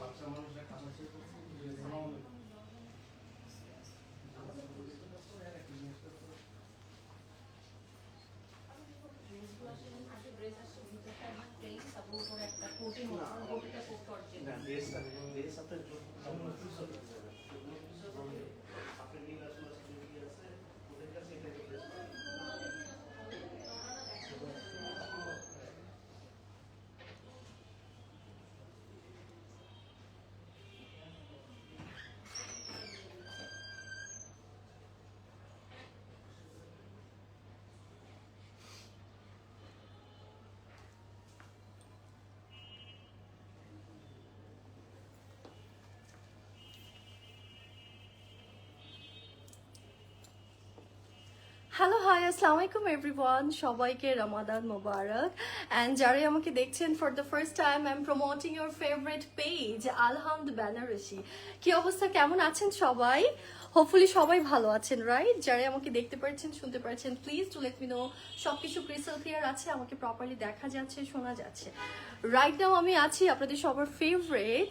বাচ্চা মানুষরা কাছাকাছি হ্যালো হাই আসসালামু আলাইকুম এভরিওয়ান, সবাইকে রমাদান মোবারক। অ্যান্ড যারাই আমাকে দেখছেন for the first time, I am promoting your favourite page Alhamd Benarasi. কি অবস্থা, কেমন আছেন সবাই? হোপফুলি সবাই ভালো আছেন, রাইট? যারাই আমাকে দেখতে পাচ্ছেন, শুনতে পাচ্ছেন, please two let me no সবকিছু ক্রিস্টাল ক্লিয়ার আছে, আমাকে প্রপারলি দেখা যাচ্ছে, শোনা যাচ্ছে। রাইট নাও আমি আছি আপনাদের সবার ফেভারিট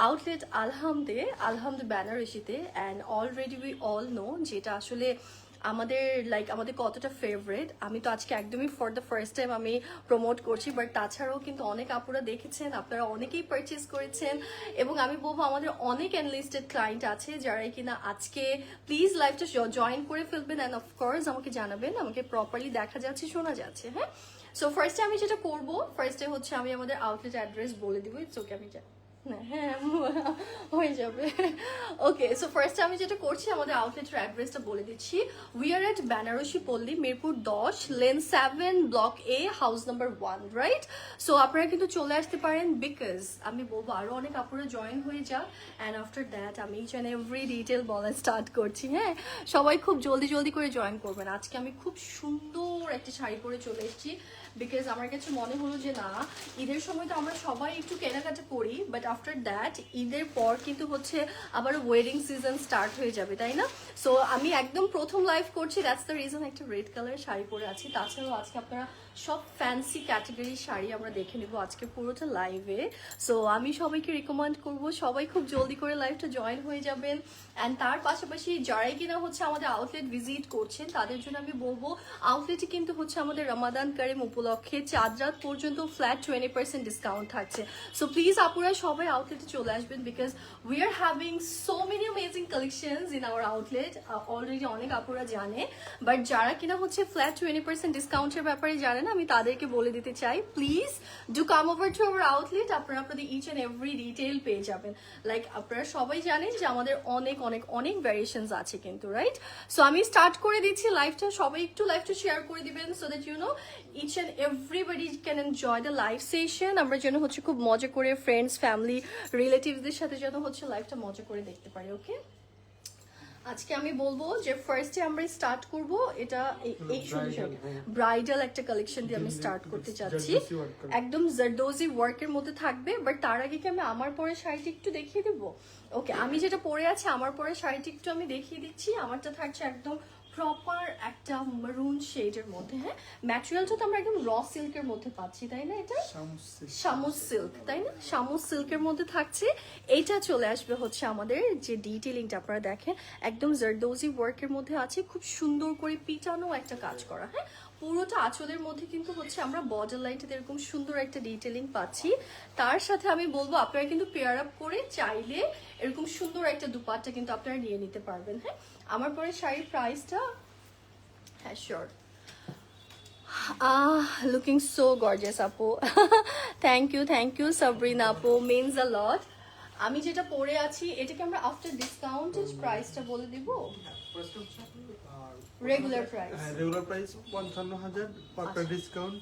আউটলেট আলহামদ বেনারসিতে। And already we all know যেটা আসলে আমাদের কতটা ফেভারিট। আমি তো আজকে একদমই ফর দ্য ফার্স্ট টাইম আমি প্রমোট করছি, বাট তাছাড়াও কিন্তু অনেক আপুরা দেখেছেন, আপনারা অনেকেই পারচেস করেছেন, এবং আমি বলবো আমাদের অনেক এনলিস্টেড ক্লায়েন্ট আছে যারাই কিনা আজকে প্লিজ লাইভটা জয়েন করে ফেলবেন অ্যান্ড অফকোর্স আমাকে জানাবেন, আমাকে প্রপারলি দেখা যাচ্ছে, শোনা যাচ্ছে। হ্যাঁ, সো ফার্স্টে আমি যেটা করবো, ফার্স্টে হচ্ছে আমি আমাদের আউটলেট অ্যাড্রেস বলে দিব। ইটস ওকে, আমি হ্যাঁ হয়ে যাবে। ওকে, সো ফার্স্ট আমি যেটা করছি, আমাদের আউটলেটের অ্যাড্রেসটা বলে দিচ্ছি। উই আর এট বেনারসি পল্লী, Mirpur 10, lane 7, block A, house number 1, right? So আপনারা কিন্তু চলে আসতে পারেন, বিকজ আমি বলবো আরো অনেক আপনারা জয়েন হয়ে যান, অ্যান্ড আফটার দ্যাট আমি ইচ অ্যান্ড এভরি ডিটেল বলা স্টার্ট করছি। হ্যাঁ, সবাই খুব জলদি জলদি করে জয়েন করবেন। আজকে আমি খুব সুন্দর একটা শাড়ি পরে চলে এসেছি, বিকজ আমার কাছে মনে হলো যে না, ঈদের সময় তো আমরা সবাই একটু কেনাকাটা করি, বাট আফটার দ্যাট ঈদের পর কিন্তু হচ্ছে আবার ওয়েডিং সিজন স্টার্ট হয়ে যাবে, তাই না? সো আমি একদম প্রথম লাইভ করছি, দ্যাটস দ্য রিজন একটা রেড কালার শাড়ি পরে আছি। তাছাড়াও আজকে আপনারা সব ফ্যান্সি ক্যাটাগরির শাড়ি আমরা দেখে নেবো আজকে পুরোটা লাইভে। সো আমি সবাইকে রিকমেন্ড করবো সবাই খুব জলদি করে লাইভটা জয়েন হয়ে যাবেন। অ্যান্ড তার পাশাপাশি যারাই কিনা হচ্ছে আমাদের আউটলেট ভিজিট করছেন, তাদের জন্য আমি বলবো আউটলেটে কিন্তু হচ্ছে আমাদের রমাদান কারিম উপলক্ষে চাঁদ রাত পর্যন্ত ফ্ল্যাট 20% ডিসকাউন্ট থাকছে। সো প্লিজ আপুরা সবাই আউটলেটে চলে আসবেন, because we are having so many amazing collections in our outlet. Already অনেক আপুরা জানে, বাট যারা কিনা হচ্ছে ফ্ল্যাট 20% ডিসকাউন্টের ব্যাপারে জানেন, আমি তাদেরকে বলে দিতে চাই, please do come over to our outlet. আপনারা আপনাদের ইচ অ্যান্ড এভরি ডিটেইল পেয়ে যাবেন। লাইক আপনারা সবাই জানেন যে আমাদের অনেক অনেক অনেক ভ্যারিয়েশনস আছে কিন্তু, রাইট? সো আমি স্টার্ট করে দিচ্ছি লাইভটা, সবাই একটু লাইভটা শেয়ার করে দিবেন, so that you know each and everybody can enjoy the live session. আমরা যেন হচ্ছে খুব মজা করে ফ্রেন্ডস, ফ্যামিলি, রিলেটিভসদের সাথে যেন হচ্ছে লাইভটা মজা করে দেখতে পারি। ওকে, আজকে আমি বলবো যে ফার্স্টে আমরা স্টার্ট করব এটা এই ব্রাইডাল একটা কালেকশন দিয়ে আমি স্টার্ট করতে চাচ্ছি, একদম জারদোজি ওয়ার্কের মধ্যে থাকবে। বাট তার আগে কি আমি আমার পরে শাড়িটি একটু দেখিয়ে দেবো? ওকে, আমি যেটা পরে আছি আমার পরে শাড়িটি একটু আমি দেখিয়ে দিচ্ছি। আমারটা থাকছে একদম প্রপার একটা মারুন শেডের মধ্যে। হ্যাঁ, ম্যাটেরিয়ালটা তো আমরা একদম র সিল্কের মধ্যে পাচ্ছি, তাই না? এটা শামুস সিল্ক, তাই না? শামুস সিল্কের মধ্যে থাকছে। এইটা চলে আসবে হচ্ছে আমাদের যে ডিটেইলিংটা আপনারা দেখেন, একদম জারদোজি ওয়ার্কের মধ্যে আছে, খুব সুন্দর করে পিটানো একটা কাজ করা। হ্যাঁ, পুরোটা আঁচলের মধ্যে কিন্তু হচ্ছে আমরা বর্ডার লাইনটাতে এরকম সুন্দর একটা ডিটেইলিং পাচ্ছি। তার সাথে আমি বলবো আপনারা কিন্তু পেয়ার আপ করে চাইলে এরকম সুন্দর একটা দুপাট্টা কিন্তু আপনারা নিয়ে নিতে পারবেন। হ্যাঁ, আমার পরে শাড়ির প্রাইসটা, হ্যাঁ শিওর, looking so gorgeous আপু। থ্যাংক ইউ সাবরিনা আপু, means a lot। আমি যেটা পরে আছি এটাকে আমরা আফটার ডিসকাউন্টেড প্রাইসটা বলে দিব। Regular price ৫৫,০০০, after discount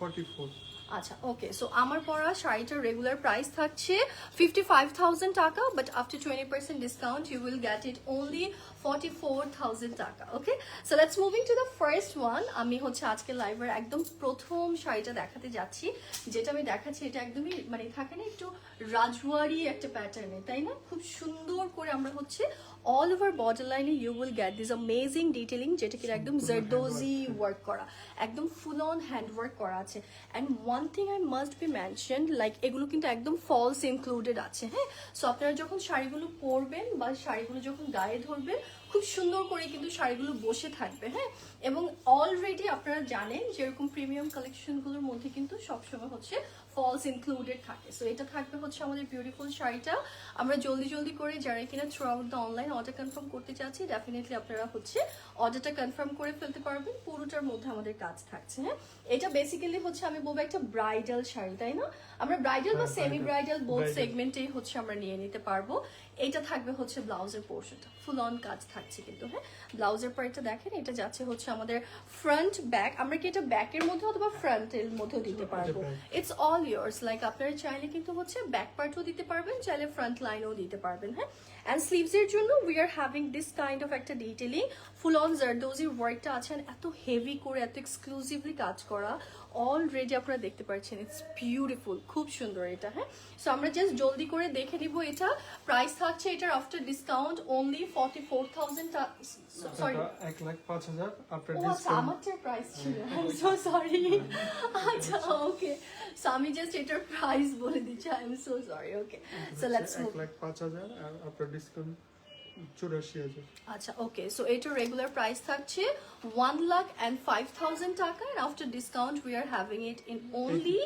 44। আচ্ছা, ওকে। সো আমার পরা শাড়িটার রেগুলার প্রাইস থাকছে 55,000 টাকা, but after 20% discount you will get it only 44,000 টাকা। Okay, so let's moving to the first one. আমি হচ্ছে আজকে লাইভের একদম প্রথম শাড়িটা দেখাতে যাচ্ছি। যেটা আমি দেখাচ্ছি এটা একদমই মানে থাকে না একটু রাজওয়ারি একটা প্যাটার্নে, তাই না? খুব সুন্দর করে আমরা হচ্ছে অল ওভার বর্ডার লাইনে you will get this amazing detailing, যেটা কিনা একদম জারদোজি ওয়ার্ক করা, একদম ফুল অন হ্যান্ড ওয়ার্ক করা আছে। And one thing I must be mention, like এগুলো কিন্তু একদম ফলস ইনক্লুডেড আছে, হ্যাঁ। সো আপনারা যখন শাড়িগুলো পরবেন বা শাড়িগুলো যখন গায়ে ধরবেন, খুব সুন্দর করে কিন্তু শাড়িগুলো বসে থাকবে, হ্যাঁ। এবং অলরেডি আপনারা জানেন যেরকম প্রিমিয়াম কালেকশনগুলোর মধ্যে কিন্তু সবসময় হচ্ছে ফলস ইনক্লুডেড থাকে। সো এটা থাকবে হচ্ছে আমাদের বিউটিফুল শাড়িটা। আমরা জলদি করে যারা কিনা throughout the online order confirm করতে চাচ্ছি, ডেফিনেটলি আপনারা হচ্ছে অর্ডারটা কনফার্ম করে ফেলতে পারবেন। পুরোটার মধ্যে আমাদের কাজ থাকছে, হ্যাঁ। এটা বেসিক্যালি হচ্ছে আমি বলবো একটা ব্রাইডাল শাড়ি, তাই না? আমরা ব্রাইডাল বা সেমি ব্রাইডাল বোথ সেগমেন্টেই হচ্ছে আমরা নিয়ে নিতে পারবো। এটা থাকবে হচ্ছে ব্লাউজের পোর্শনটা, ফুল অন কাজ থাকছে কিন্তু, হ্যাঁ। ব্লাউজের পার্টটা দেখেন, এটা যাচ্ছে হচ্ছে আমাদের ফ্রন্ট ব্যাক। আমরা কি এটা ব্যাকের মধ্যে অথবা ফ্রন্টের মধ্যেও দিতে পারবো, ইটস অল ইয়ার্স। লাইক আপনারা চাইলে কিন্তু হচ্ছে ব্যাক পার্টও দিতে পারবেন, চাইলে ফ্রন্ট লাইনও দিতে পারবেন, হ্যাঁ। অ্যান্ড স্লিভসের জন্য we are having this kind of একটা ডিটেলিং, ফুল অন জারদোজি ওয়ার্কটা আছে, এত হেভি করে এত এক্সক্লুসিভলি কাজ করা, অলরেডি আপনারা দেখতে পাচ্ছেন, ইটস বিউটিফুল, খুব সুন্দর এটা, হ্যাঁ। সো আমরা জাস্ট জলদি করে দেখে নিব। এটা প্রাইস থাকছে এটার after discount only 44,000, sorry 1,05,000 after ও আচ্ছা, আমারটার প্রাইস ছিল, আই এম সো সরি। আচ্ছা ওকে, সো আমি জাস্ট এটার প্রাইস বলে দিচ্ছি, I am so sorry. Okay, so let's move. 1,05,000 আর আফটার ডিসকাউন্ট 84,000। আচ্ছা ওকে, সো এটার রেগুলার প্রাইস থাকছে 1,05,000 টাকা, and after discount we are having it in only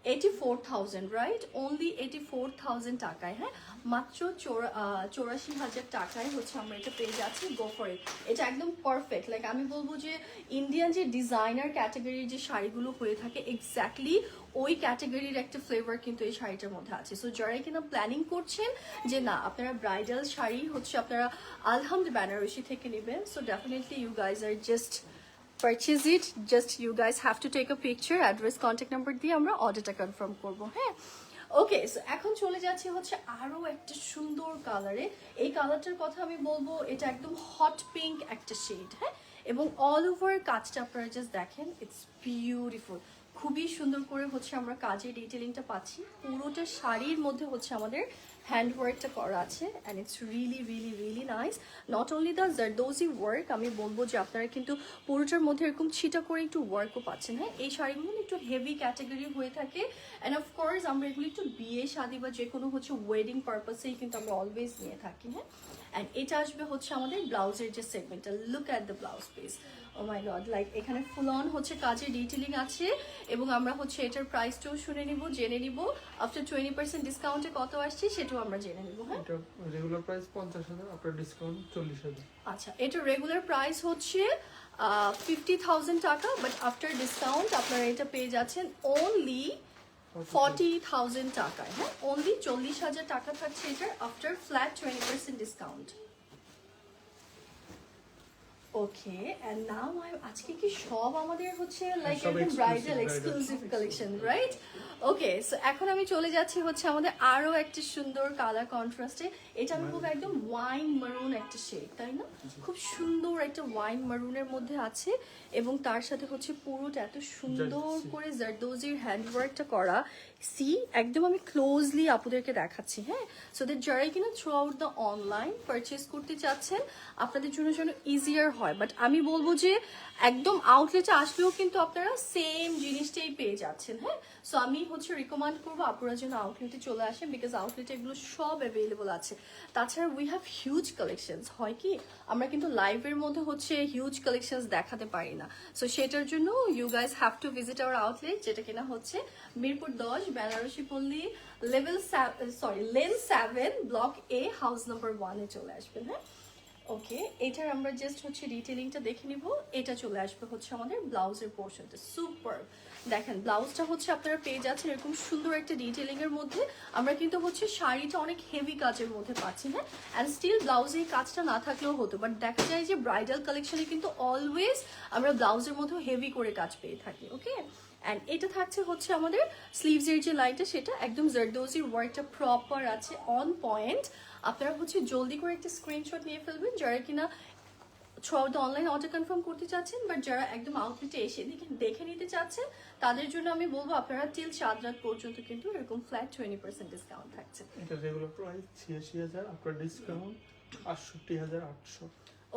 84,000, right? Only 84,000 টাকায়, হ্যাঁ। মাত্র 84,000 টাকায় হচ্ছে আমরা এটা পেয়ে যাচ্ছি। গো ফর ইট, এটা একদম পারফেক্ট। লাইক আমি বলবো যে ইন্ডিয়ান যে ডিজাইনার ক্যাটাগরির যে শাড়িগুলো হয়ে থাকে, এক্স্যাক্টলি ওই ক্যাটাগরির একটা ফ্লেভার কিন্তু এই শাড়িটার মধ্যে আছে। সো যারাই কিনা প্ল্যানিং করছেন যে না আপনারা ব্রাইডাল শাড়ি হচ্ছে আপনারা আলহামদ বেনারসি থেকে নেবেন, so definitely you guys are just purchase it. Just you guys have to take a picture, address, contact number দিয়ে আমরা অর্ডারটা কনফার্ম করব, হ্যাঁ। ওকে, সো এখন চলে যাচ্ছি হচ্ছে আরো একটা সুন্দর কালারে। এই কালারটার কথা আমি বলবো, এটা একদম হট পিঙ্ক একটা শেড, হ্যাঁ। এবং অল ওভার কাজটা আপনারা জাস্ট দেখেন, ইটস বিউটিফুল, খুবই সুন্দর করে হচ্ছে আমরা কাজের ডিটেলিংটা পাচ্ছি। পুরোটা শাড়ির মধ্যে হচ্ছে আমাদের হ্যান্ড ওয়ার্কটা করা আছে, and it's really nice. Not only the zardozi work, আমি বলবো যে আপনারা কিন্তু পুরোটার মধ্যে এরকম ছিটা করে একটু ওয়ার্কও পাচ্ছেন, হ্যাঁ। এই শাড়িগুলো একটু হেভি ক্যাটাগরি হয়ে থাকে, অ্যান্ড অফকোর্স আমরা এগুলো একটু বিয়ে শাদী বা যে কোনো হচ্ছে ওয়েডিং পারপাসেই কিন্তু আমরা অলওয়েজ নিয়ে থাকি, হ্যাঁ। অ্যান্ড এটা আসবে হচ্ছে আমাদের ব্লাউজের যে সেগমেন্টটা, look at the blouse piece, ও মাই গড, লাইক এখানে ফুল অন হচ্ছে কাজের ডিটেলিং আছে। এবং আমরা হচ্ছে এটার প্রাইসটাও শুনে নিব, জেনে নিব, আফটার 20% ডিসকাউন্টে কত আসছে সেটাও আমরা জেনে নিব, হ্যাঁ। এটা রেগুলার প্রাইস 50,000 আফটার ডিসকাউন্ট 40,000। আচ্ছা, এটার রেগুলার প্রাইস হচ্ছে 50,000 টাকা, বাট আফটার ডিসকাউন্ট আপনারা এটা পেয়ে যাচ্ছেন অনলি 40,000 টাকায়, হ্যাঁ। অনলি 40,000 টাকা থাকছে এটার after flat 20% discount. Okay, and now আজকে কি সব আমাদের হচ্ছে লাইক সব একদম bridal exclusive exclusive collection, right? Okay, so এখন আমি চলে যাচ্ছি হচ্ছে আমাদের আরো একটা সুন্দর কালার কন্ট্রাস্টে। এটা আমি বলবো একদম ওয়াইন মারুন একটা শেড, তাই না? খুব সুন্দর একটা ওয়াইন মারুনের মধ্যে আছে, এবং তার সাথে হচ্ছে পুরোটা এত সুন্দর করে জারদোজির হ্যান্ডওয়ার্কটা করা। সি, একদম আমি ক্লোজলি আপুদেরকে দেখাচ্ছি, হ্যাঁ। সো দ্যাট যারাই কিনা throughout the online purchase করতে চাচ্ছেন আপনাদের জন্য যেন ইজিয়ার হয়। বাট আমি বলবো যে একদম আউটলেটে আসলেও কিন্তু আপনারা সেম জিনিসটাই পেয়ে যাচ্ছেন, হ্যাঁ। সো আমি হচ্ছে রিকমেন্ড করবো আপনারা যেন আউটলেটে চলে আসেন, বিকজ আউটলেটে এগুলো সব অ্যাভেলেবল আছে। তাছাড়া উই হ্যাভ হিউজ কালেকশনস। হয় কি আমরা কিন্তু লাইভের মধ্যে হচ্ছে হিউজ কালেকশনস দেখাতে পারি না, সো সেটার জন্য you guys have to visit our outlet, যেটা কিনা হচ্ছে Mirpur 10 Benarasi Palli lane 7 block A house number 1 এ চলে আসবেন, হ্যাঁ। ওকে, এটার আমরা জাস্ট হচ্ছে ডিটেলিংটা দেখে নিব। এটা চলে আসবে হচ্ছে আমাদের ব্লাউজের পোর্শনটা, সুপার। দেখেন ব্লাউজটা হচ্ছে আপনারা পেয়ে যাচ্ছেন এরকম সুন্দর একটা ডিটেলিং এর মধ্যে। আমরা কিন্তু হচ্ছে শাড়িটা অনেক হেভি কাজের মধ্যে পাচ্ছি, হ্যাঁ। অ্যান্ড স্টিল ব্লাউজে এই কাজটা না থাকলেও হতো, বাট দেখা যায় যে ব্রাইডাল কালেকশনে কিন্তু অলওয়েজ আমরা ব্লাউজের মধ্যেও হেভি করে কাজ পেয়ে থাকি, ওকে। অ্যান্ড এটা থাকছে হচ্ছে আমাদের স্লিভসের যে লাইনটা, সেটা একদম জারদোজির ওয়ার্কটা প্রপার আছে, অন পয়েন্ট। আপনারা হচ্ছে জলদি করে একটা স্ক্রিনশট নিয়ে ফেলবেন যারা কিনা throughout the online order confirm করতে চাচ্ছেন, বাট যারা একদম আউটলেটে এসে দেখে নিতে চাচ্ছেন তাদের জন্য আমি বলবো আপনারা টিল 7 রাত পর্যন্ত কিন্তু এরকম ফ্ল্যাট 20% ডিসকাউন্ট থাকছে। এটা regular price 86,000 after discount 68,800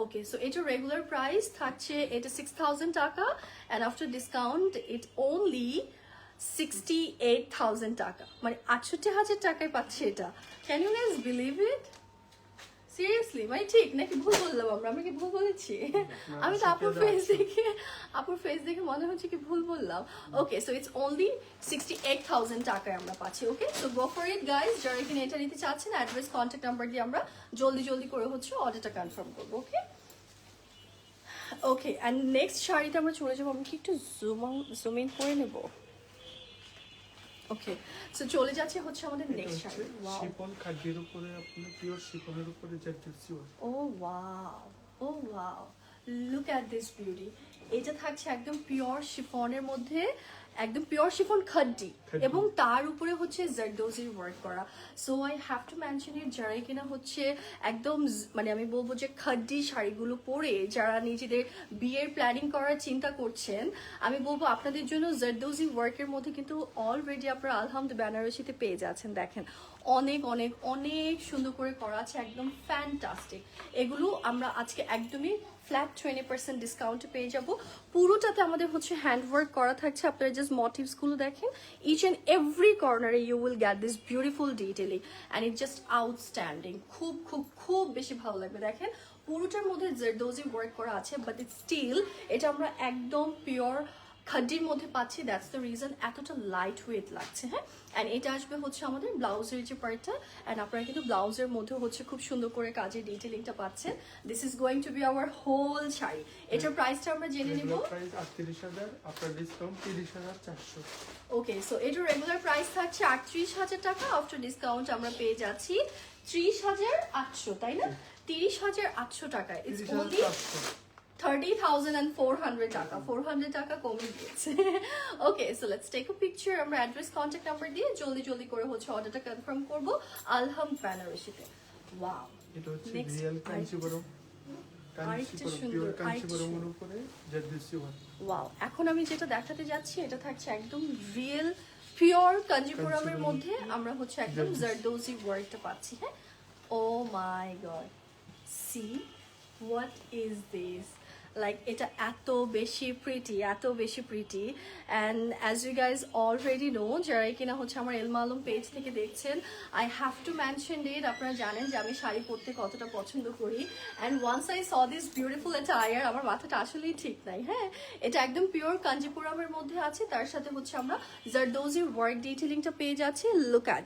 okay, so এটা রেগুলার প্রাইস থাকছে এটা 6,000 টাকা and after discount it only 68,000 টাকা, মানে 68,000 টাকায় পাচ্ছে এটা। Can you guys believe it? Seriously মানে ঠিক নাকি ভুল বললাম? আমরা কি ভুল বলেছি? আমি তো আপুর ফেস দেখে মনে হচ্ছে কি ভুল বললাম। ওকে, সো ইটস অনলি 68,000 টাকায় আমরা পাচ্ছি। Okay, so go for it guys. যারা এখানে এটা নিতে চাচ্ছেন অ্যাড্রেস কন্ট্যাক্ট নাম্বার দিয়ে আমরা জলদি করে হচ্ছে অর্ডারটা কনফার্ম করবো। ওকে ওকে, অ্যান্ড নেক্সট শাড়িতে আমরা চলে যাবো। আমি কি একটু জুম ইন করে নেব? ওকে, সো চলে যাচ্ছে হচ্ছে আমাদের নেক্সট শাড়ি। ওয়াও, শিফন খাদ্যের উপরে আপনার পিওর শিফনের উপরে zardozi work. Oh wow, look at this beauty. এটা থাকছে একদম পিওর শিফনের মধ্যে, একদম পিওর শিফন খাড্ডি, এবং তার উপরে হচ্ছে জারদোজির ওয়ার্ক করা। So I have to mention ইট, যারাই কিনা হচ্ছে একদম মানে আমি বলবো যে খাড্ডি শাড়িগুলো পরে যারা নিজেদের বিয়ের প্ল্যানিং করার চিন্তা করছেন, আমি বলবো আপনাদের জন্য জারদোজি ওয়ার্কের মধ্যে কিন্তু অলরেডি আপনারা আলহামদ বেনারসিতে পেয়ে যাচ্ছেন। দেখেন অনেক সুন্দর করে করা আছে, একদম ফ্যান্টাস্টিক। এগুলো আমরা আজকে একদমই ফ্ল্যাট 20% ডিসকাউন্টে পেয়ে যাব। পুরোটাতে আমাদের হচ্ছে হ্যান্ডওয়ার্ক করা থাকছে। আপনারা জাস্ট মোটিভসগুলো দেখেন, ইচ অ্যান্ড এভরি কর্নারে you will get this beautiful detailing and it just outstanding. খুব বেশি ভালো লাগবে। দেখেন পুরোটার মধ্যে জারদোজি ওয়ার্ক করা আছে, বাট ইট স্টিল এটা আমরা একদম পিওর খাড্ডির মধ্যে পাচ্ছি। দ্যাটস দ্য রিজন এতটা লাইট ওয়েট লাগছে। হ্যাঁ, অ্যান্ড এটা আসবে হচ্ছে আমাদের ব্লাউজের যে পার্টটা, অ্যান্ড আপনারা কিন্তু ব্লাউজের মধ্যে হচ্ছে খুব সুন্দর করে কাজের ডিটেলিংটা পাচ্ছেন। This is going to be our whole sari. এটার প্রাইসটা আমরা জেনে নিব। Price 38,000, after discount 30,400। Okay, so এটার রেগুলার প্রাইস থাকছে 38,000 টাকা, আফটার ডিসকাউন্ট আমরা পেয়ে যাচ্ছি 30,800, তাই না? 30,800 টাকায়। ইটস অনলি 30,400 টাকা, 400 টাকা কমে গিয়েছে। Okay, so let's take a picture. আমরা অ্যাড্রেস কন্ট্যাক্ট নাম্বার দিয়ে জলদি করে হচ্ছে অর্ডারটা কনফার্ম করব আলহামদ বেনারসিতে। ওয়াও, এটা হচ্ছে Next, রিয়েল কাঞ্চিপুরম, আরেকটা সুন্দর, পিওর কাঞ্চিপুরমের উপরে জারদোসি ওয়ার্ক। ওয়াও, এখন আমি যেটা দেখাতে যাচ্ছি এটা থাকছে একদম রিয়েল পিওর কাঞ্জিপুরমের মধ্যে আমরা হচ্ছে একদম জারদোজি ওয়ার্কটা পাচ্ছি। হ্যাঁ, ও my god, see what is this, like এটা এত বেশি pretty and as you guys already know, যারাই কিনা হচ্ছে আমার এলমা আলম পেজ থেকে দেখছেন, I have to mention it. আপনারা জানেন যে আমি শাড়ি পরতে কতটা পছন্দ করি, and once I saw this beautiful attire, আমার মাথাটা আসলেই ঠিক নাই। হ্যাঁ, এটা একদম পিওর কাঞ্জিপুরমের মধ্যে আছে, তার সাথে হচ্ছে আমরা জারদোজির ওয়ার্ক ডিটেলিংটা পেয়ে যাচ্ছি। লুক অ্যাট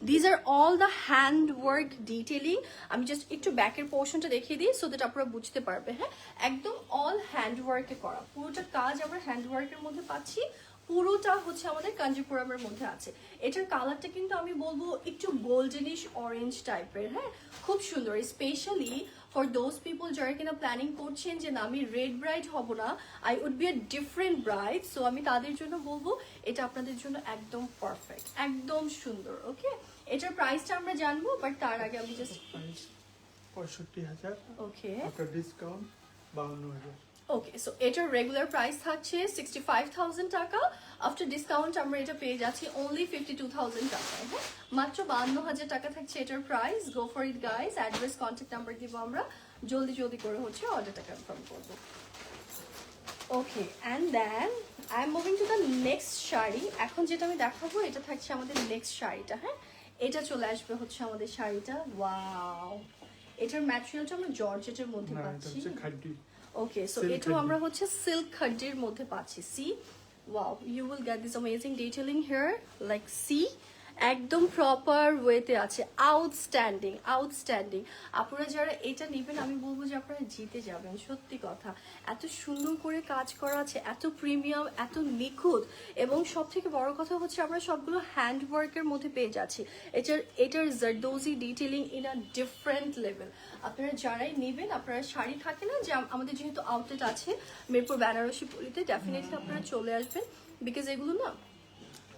দিস আর all the hand work detailing. আমি জাস্ট একটু ব্যাকের পোর্শনটা দেখিয়ে দিই সো দ্যাট আপনারা বুঝতে পারবে। হ্যাঁ, একদম অল হ্যান্ড ওয়ার্কে করা, পুরোটা কাজ আমরা হ্যান্ড ওয়ার্কের মধ্যে পাচ্ছি। পুরোটা হচ্ছে আমাদের কাঞ্জিপুরমের মধ্যে আছে। এটার কালারটা কিন্তু আমি বলবো একটু গোল্ডেনিশ অরেঞ্জ টাইপের। হ্যাঁ, খুব সুন্দর, স্পেশালি ফর দোজ পিপল যারা কিনা প্ল্যানিং করছেন যে না আমি রেড ব্রাইড হব না, I would be a different bride, so আমি তাদের জন্য বলবো এটা আপনাদের জন্য একদম পারফেক্ট, একদম সুন্দর। ওকে, এটার প্রাইসটা আমরা জানবো, বাট তার আগে আমি জাস্ট 65,000, ওকে আফটার ডিসকাউন্ট 52,000। ওকে, সো এটার রেগুলার প্রাইস থাকছে 65,000 টাকা, আফটার ডিসকাউন্ট আমরা এটা পেয়ে যাচ্ছি অনলি 52,000 টাকায়। হ্যাঁ, মাত্র 52,000 টাকা থাকছে এটার price. Go for it guys. Address contact number দিব আমরা, জলদি করে হচ্ছে অর্ডারটা কনফার্ম করবো। Okay, and then I am moving to the next sari. এখন যেটা আমি দেখাবো এটা থাকছে আমাদের নেক্সট শাড়িটা। হ্যাঁ, এটা চলে আসবে হচ্ছে আমাদের শাড়িটা। ওয়াও, এটার ম্যাটেরিয়ালটা আমরা জর্জেটের মধ্যে না, এটা পাচ্ছি। হচ্ছে খাদ্যি। ওকে, সো Silk এটাও khaddi. আমরা হচ্ছে সিল্ক খাড্ডির মধ্যে পাচ্ছি। See wow, you will get this amazing detailing here, like see একদম প্রপার ওয়েতে আছে। আউটস্ট্যান্ডিং। আপনারা যারা এটা নেবেন আমি বলবো যে আপনারা জিতে যাবেন, সত্যি কথা। এত সুন্দর করে কাজ করা আছে, এত প্রিমিয়াম, এত নিখুঁত, এবং সব থেকে বড় কথা হচ্ছে আমরা সবগুলো হ্যান্ড ওয়ার্কের মধ্যে পেয়ে যাচ্ছি। এটার zardozi detailing in a different level. আপনারা যারাই নেবেন, আপনারা শাড়ি থাকে না যে আমাদের যেহেতু আউটলেট আছে মিরপুর বেনারসি পল্লীতে, ডেফিনেটলি আপনারা চলে আসবেন, বিকজ এগুলো না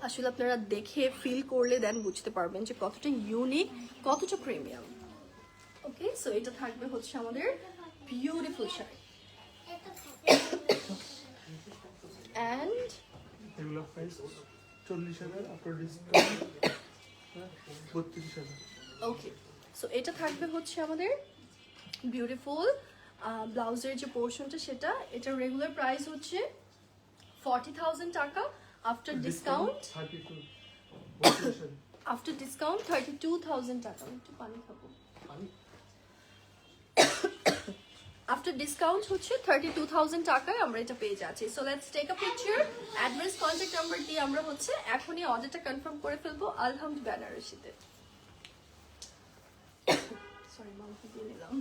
আসলে আপনারা দেখে ফিল করলে দেন বুঝতে পারবেন যে কতটা ইউনিক, কতটা প্রিমিয়াম। ওকে, সো এটা থাকবে হচ্ছে আমাদের বিউটিফুল শাড়ি। অ্যান্ড এগুলো প্রাইস 40,000, আফটার ডিসকাউন্ট 32,000। ওকে, সো এটা থাকবে হচ্ছে আমাদের বিউটিফুল ব্লাউজের যে পোর্শনটা সেটা, এটা রেগুলার প্রাইস হচ্ছে 40,000 টাকা। আফটার ডিসকাউন্ট 32 আফটার ডিসকাউন্ট 32,000 টাকা। আমি একটু পানি খাবো। আফটার ডিসকাউন্ট হচ্ছে 32,000 টাকায় আমরা এটা পেয়ে যাচ্ছি। So let's take a picture, address, contact number দিয়ে আমরা হচ্ছে এখনই অর্ডারটা কনফার্ম করে ফেলবো আলহামদ বেনারসিতে। সরি মাম্পি দিয়ে নিলাম।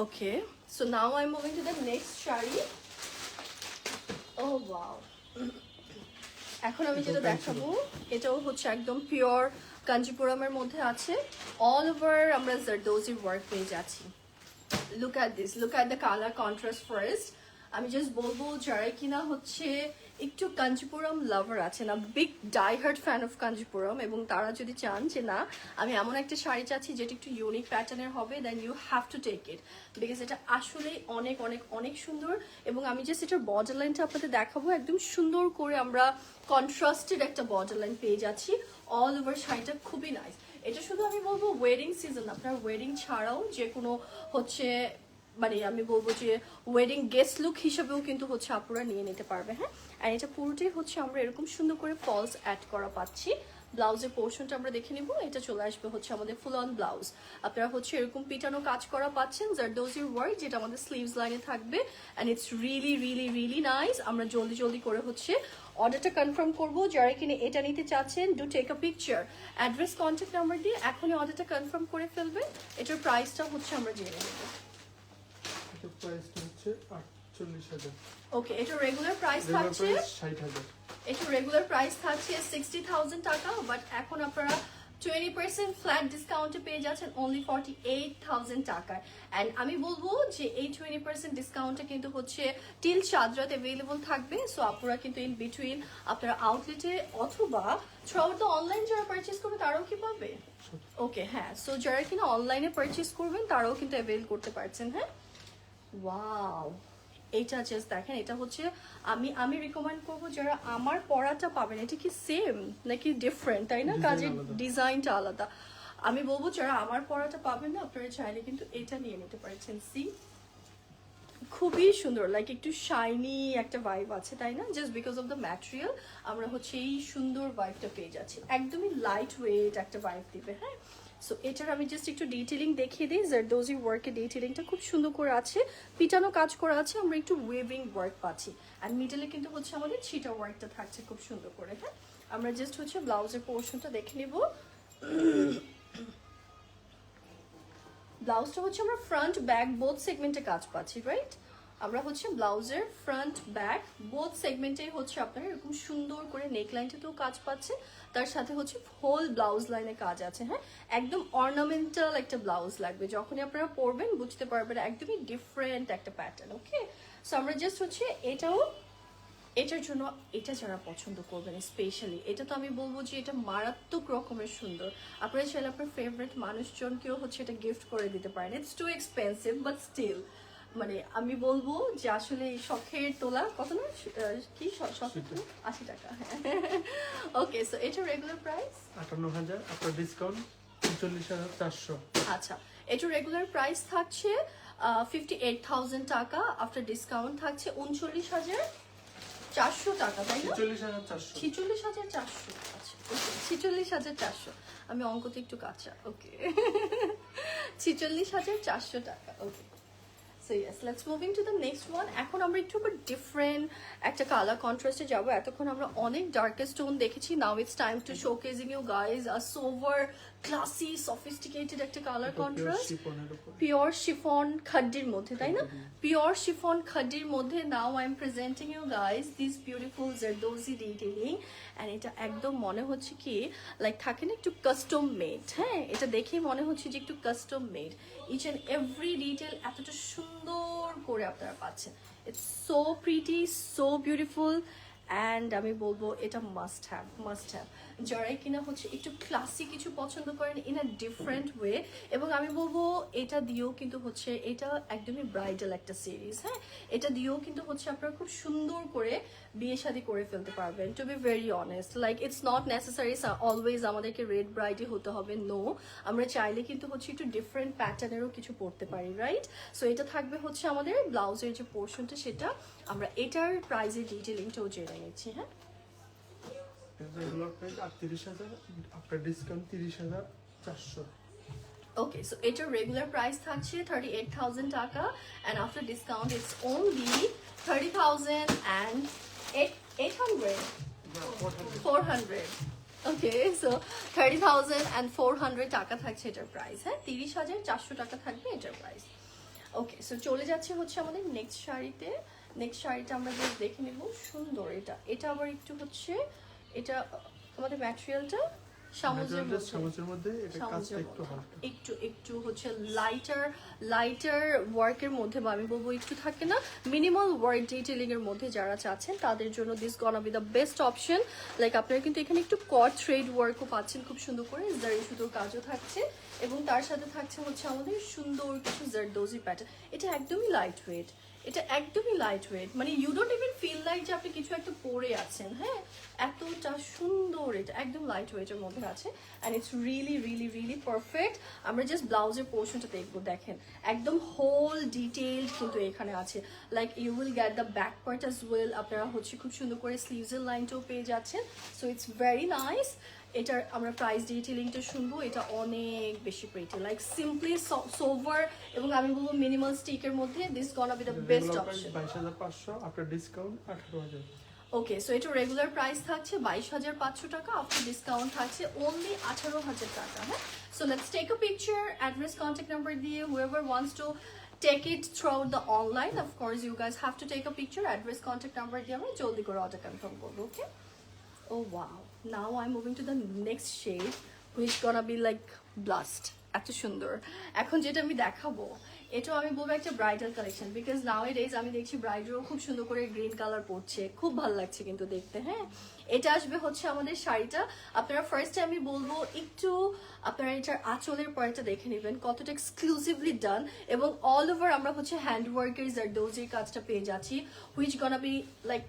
Okay, so now I'm moving to the next shari. Oh wow. এখন আমি যেটা দেখাবো এটাও হচ্ছে একদম পিওর কাঞ্জিপুরমের মধ্যে আছে। অল ওভার আমরা জারদোজি ওয়ার্ক পেয়ে যাচ্ছি। Look at this, look at the colour contrast first. আমি জাস্ট বলবো যারা কিনা হচ্ছে একটু কাঞ্জিপুরম লাভার আছে না, big diehard fan of Kanchipuram, এবং তারা যদি চান যে না আমি এমন একটা শাড়ি চাচ্ছি যেটা একটু ইউনিক প্যাটার্নের হবে, then you have to take it, because এটা আসলেই অনেক অনেক অনেক সুন্দর। এবং আমি জাস্ট এটার বর্ডার লাইনটা আপনাদের দেখাবো, একদম সুন্দর করে আমরা কন্ট্রাস্টেড একটা বর্ডার লাইন পেয়ে যাচ্ছি। অল ওভার শাড়িটা খুবই নাইস। এটা শুধু আমি বলবো ওয়েডিং সিজন, আপনার ওয়েডিং ছাড়াও যে কোনো হচ্ছে মানে আমি বলবো যে ওয়েডিং গেস্ট লুক হিসেবেও কিন্তু হচ্ছে আপুরা নিয়ে নিতে পারবে। হ্যাঁ, আর এটা পুরোটাই হচ্ছে আমরা এরকম সুন্দর করে ফলস অ্যাড করা পাচ্ছি। ব্লাউজের পোর্শনটা আমরা দেখে নিব, এটা চলে আসবে হচ্ছে আমাদের ফুল অন ব্লাউজ। আপনারা হচ্ছে এরকম পিটানো কাজ করা পাচ্ছেন জারদোজির ওয়ার্ক, যেটা আমাদের স্লিভস লাইনে থাকবে, and it's really really really nice. আমরা জলদি জলদি করে হচ্ছে অর্ডারটা কনফার্ম করব। যারা কিনে এটা নিতে চাচ্ছেন do take a picture, address, contact number দিয়ে এখনই অর্ডারটা কনফার্ম করে ফেলবে। এটার প্রাইসটা হচ্ছে আমরা জেনে নেব। এটার প্রাইসটা হচ্ছে 48,000। ওকে, এটা রেগুলার প্রাইস থাকছে 60,000। এটা রেগুলার প্রাইস থাকছে 60,000 টাকা, বাট এখন আপনারা 20% ফ্ল্যাট ডিসকাউন্টে পেয়ে যাচ্ছেন অনলি 48,000 টাকায়। অ্যান্ড আমি বলবো যে এই 20% ডিসকাউন্টে কিন্তু হচ্ছে টিল চাঁদরাত অ্যাভেলেবল থাকবে। সো আপনারা কিন্তু ইন বিটুইন আপনারা আউটলেটে অথবা থ্রুআউট দ্য অনলাইন যারা পারচেস করবে তারাও কি পাবে। ওকে, হ্যাঁ, সো যারা কিনা অনলাইনে পারচেস করবেন তারাও কিন্তু অ্যাভেল করতে পারছেন। হ্যাঁ, ওয়াও, এইটা জাস্ট দেখেন, এটা হচ্ছে আমি রিকমেন্ড করবো যারা আমার পরাটা পাবেন, এটা কি সেম নাকি ডিফারেন্ট, তাই না, কাজের ডিজাইনটা আলাদা। আমি বলবো যারা আমার পরাটা পাবেন না, আপনারা চাইলে কিন্তু এটা নিয়ে নিতে পারছেন। সি, খুবই সুন্দর, লাইক একটু শাইনি একটা ভাইব আছে, তাই না, just because of the material আমরা হচ্ছে এই সুন্দর ভাইবটা পেয়ে যাচ্ছি। একদমই লাইট ওয়েট একটা ভাইব দিবে। হ্যাঁ, সো এটার আমি জাস্ট একটু ডিটেলিং দেখিয়ে দিই। জারদোজি ওয়ার্কের ডিটেলিংটা খুব সুন্দর করে আছে, পিটানো কাজ করা আছে, আমরা একটু ওয়েভিং ওয়ার্ক পাচ্ছি, অ্যান্ড মিডলে কিন্তু হচ্ছে আমাদের ছিটা ওয়ার্কটা থাকছে খুব সুন্দর করে। হ্যাঁ, আমরা জাস্ট হচ্ছে ব্লাউজের পোর্শনটা দেখে নিব। ব্লাউজটা হচ্ছে আমরা ফ্রন্ট ব্যাক বোথ সেগমেন্টে কাজ পাচ্ছি, রাইট। আমরা হচ্ছে ব্লাউজের ফ্রন্ট ব্যাক বোথ সেগমেন্টে হচ্ছে আপনারা এরকম সুন্দর করে নেক লাইনটাতেও কাজ পাচ্ছে, তার সাথে হচ্ছে হোল ব্লাউজ লাইনে কাজ আছে। হ্যাঁ, একদম অর্নামেন্টাল একটা ব্লাউজ লাগবে, যখনই আপনারা পরবেন বুঝতে পারবেন একদমই ডিফারেন্ট একটা প্যাটার্ন। ওকে, সো আমরা জাস্ট হচ্ছে এটার জন্য এটা যারা পছন্দ করবেন স্পেশালি, এটা তো আমি বলবো যে এটা মারাত্মক রকমের সুন্দর। আপনারা চাইলে আপনার ফেভারিট মানুষজনকেও হচ্ছে এটা গিফট করে দিতে পারেন। It's too expensive but still মানে আমি বলবো যে আসলে শখের তোলা কত না, কি শখের তোলা 80 টাকা। ওকে, সো এটা রেগুলার প্রাইস 58,000, আপনার ডিসকাউন্ট 39,400। আচ্ছা, এটা রেগুলার প্রাইস থাকছে 58,000 টাকা, আফটার ডিসকাউন্ট থাকছে 39,400 টাকা, তাই না, 46,400। 46,400। আচ্ছা, 46,400। আমি অঙ্কতে একটু কাঁচা। ওকে, 46,400 টাকা। Okay, so yes, let's moving to the next one. এখন আমরা একটু ডিফারেন্ট একটা কালার কন্ট্রাস্টে যাবো। এতক্ষণ আমরা অনেক ডার্কেস্ট টোন দেখেছি, now it's time to showcasing you guys a sober classy sophisticated একটা কালার কন্ট্রাস্ট। পিওর শিফন খাড্ডির মধ্যে, তাই না, পিওর শিফন খাড্ডির মধ্যে। Now I am presenting you guys this beautiful zardozi detailing, and এটা একদম মনে হচ্ছে কি লাইক থাকে না একটু কাস্টম মেড। হ্যাঁ, এটা দেখেই মনে হচ্ছে যে একটু custom made, each and every detail এতটা সুন্দর করে আপনারা পাচ্ছেন। It's so pretty, so beautiful, and আমি বলবো এটা মাস্ট হ্যাভ। যারাই কিনা হচ্ছে একটু ক্লাসি কিছু পছন্দ করেন ইন আ ডিফারেন্ট ওয়ে, এবং আমি বলবো এটা দিয়েও কিন্তু হচ্ছে এটা একদমই ব্রাইডাল একটা সিরিজ, হ্যাঁ, এটা দিয়েও কিন্তু হচ্ছে আপনারা খুব সুন্দর করে বিয়ে শাদী করে ফেলতে পারবেন। To be very honest, like it's not necessary always আমাদেরকে রেড ব্রাইডই হতে হবে, নো, আমরা চাইলে কিন্তু হচ্ছে একটু ডিফারেন্ট প্যাটার্নেরও কিছু পড়তে পারি, রাইট? সো এটা থাকবে হচ্ছে আমাদের ব্লাউজের যে পোর্শনটা, সেটা আমরা এটার প্রাইজের ডিটেলিংটাও জেনে নিচ্ছি। হ্যাঁ, regular price 38,000, after discount 30,400। okay, so এটার রেগুলার প্রাইস থাকছে 38,000 টাকা, and after discount it's only 30,800 400. Okay, so 30,400 টাকা থাকছে এটার প্রাইস। হ্যাঁ, 30,400 টাকা থাকবে এটার প্রাইস। ওকে, সো চলে যাচ্ছে হচ্ছে আমাদের নেক্সট শাড়িতে। নেক্সট শাড়িটা আমরা জাস্ট দেখে নেব। সুন্দর এটা, এটা আবার একটু হচ্ছে এটা আমাদের ম্যাটেরিয়ালটা সামুজের মধ্যে, এটা কাজটা একটু হালকা, একটু হচ্ছে লাইটার ওয়ার্কের মধ্যে, বা আমি বলবো একটু থাকে না মিনিমাল ওয়ার্ক ডিটেইলিং এর মধ্যে যারা চাচ্ছেন তাদের জন্য this gonna be the best option. Like আপনারা কিন্তু এখানে একটু কট থ্রেড ওয়ার্কও পাচ্ছেন খুব সুন্দর করে, জারি সুতোর কাজও থাকছে, এবং তার সাথে থাকছে হচ্ছে আমাদের সুন্দর কিছু জারদোজি প্যাটার্ন। এটা একদমই লাইট ওয়েট, এটা একদমই লাইট ওয়েট, মানে you don't even feel like যে আপনি কিছু একটা পরে আছেন। হ্যাঁ, এতটা সুন্দর, এটা একদম লাইট ওয়েটের মধ্যে আছে, and it's really really really perfect. আমরা জাস্ট ব্লাউজের পোর্শনটা দেখবো, দেখেন একদম হোল ডিটেইলড কিন্তু এখানে আছে, like you will get the back part as well, আপনারা হচ্ছে খুব সুন্দর করে স্লিভসের লাইনটাও পেয়ে যাচ্ছেন, সো ইটস ভেরি নাইস। এটার আমরা প্রাইস ডিটেইলিংটা শুনবো, এটা অনেক বেশি প্রিটি, লাইক সিম্পলি সোভার, এবং আমি বলবো মিনিমাল স্টিকের মধ্যে this gonna be the best option. 22,500, after discount 18,000। Okay, so এটা রেগুলার প্রাইস থাকছে 22,500 টাকা, আফটার ডিসকাউন্ট থাকছে অনলি 18,000 টাকা। হ্যাঁ, so let's take a picture, address, contact number দিয়ে whoever wants to take it throughout the online, of course you guys have to take a picture, address, contact number দিয়ে আমরা জলদি করে order confirm করবো। ওকে, oh wow, now I'm moving to the next shade which gonna be like blast, এত সুন্দর। এখন যেটা আমি দেখাবো এটাও আমি বলবো একটা ব্রাইডাল কালেকশন, বিকজ নাও এডেজ আমি দেখছি ব্রাইডারও খুব সুন্দর করে গ্রিন কালার পরছে, খুব ভালো লাগছে কিন্তু দেখতে। হ্যাঁ, এটা আসবে হচ্ছে আমাদের শাড়িটা, আপনারা ফার্স্টে আমি বলবো একটু আপনারা এটার আঁচলের পরেটা দেখে নেবেন কতটা এক্সক্লুসিভলি ডান, এবং অল ওভার আমরা হচ্ছে হ্যান্ড ওয়ার্কের জারদোজির কাজটা পেয়ে যাচ্ছি, হুইচ গনা বি লাইক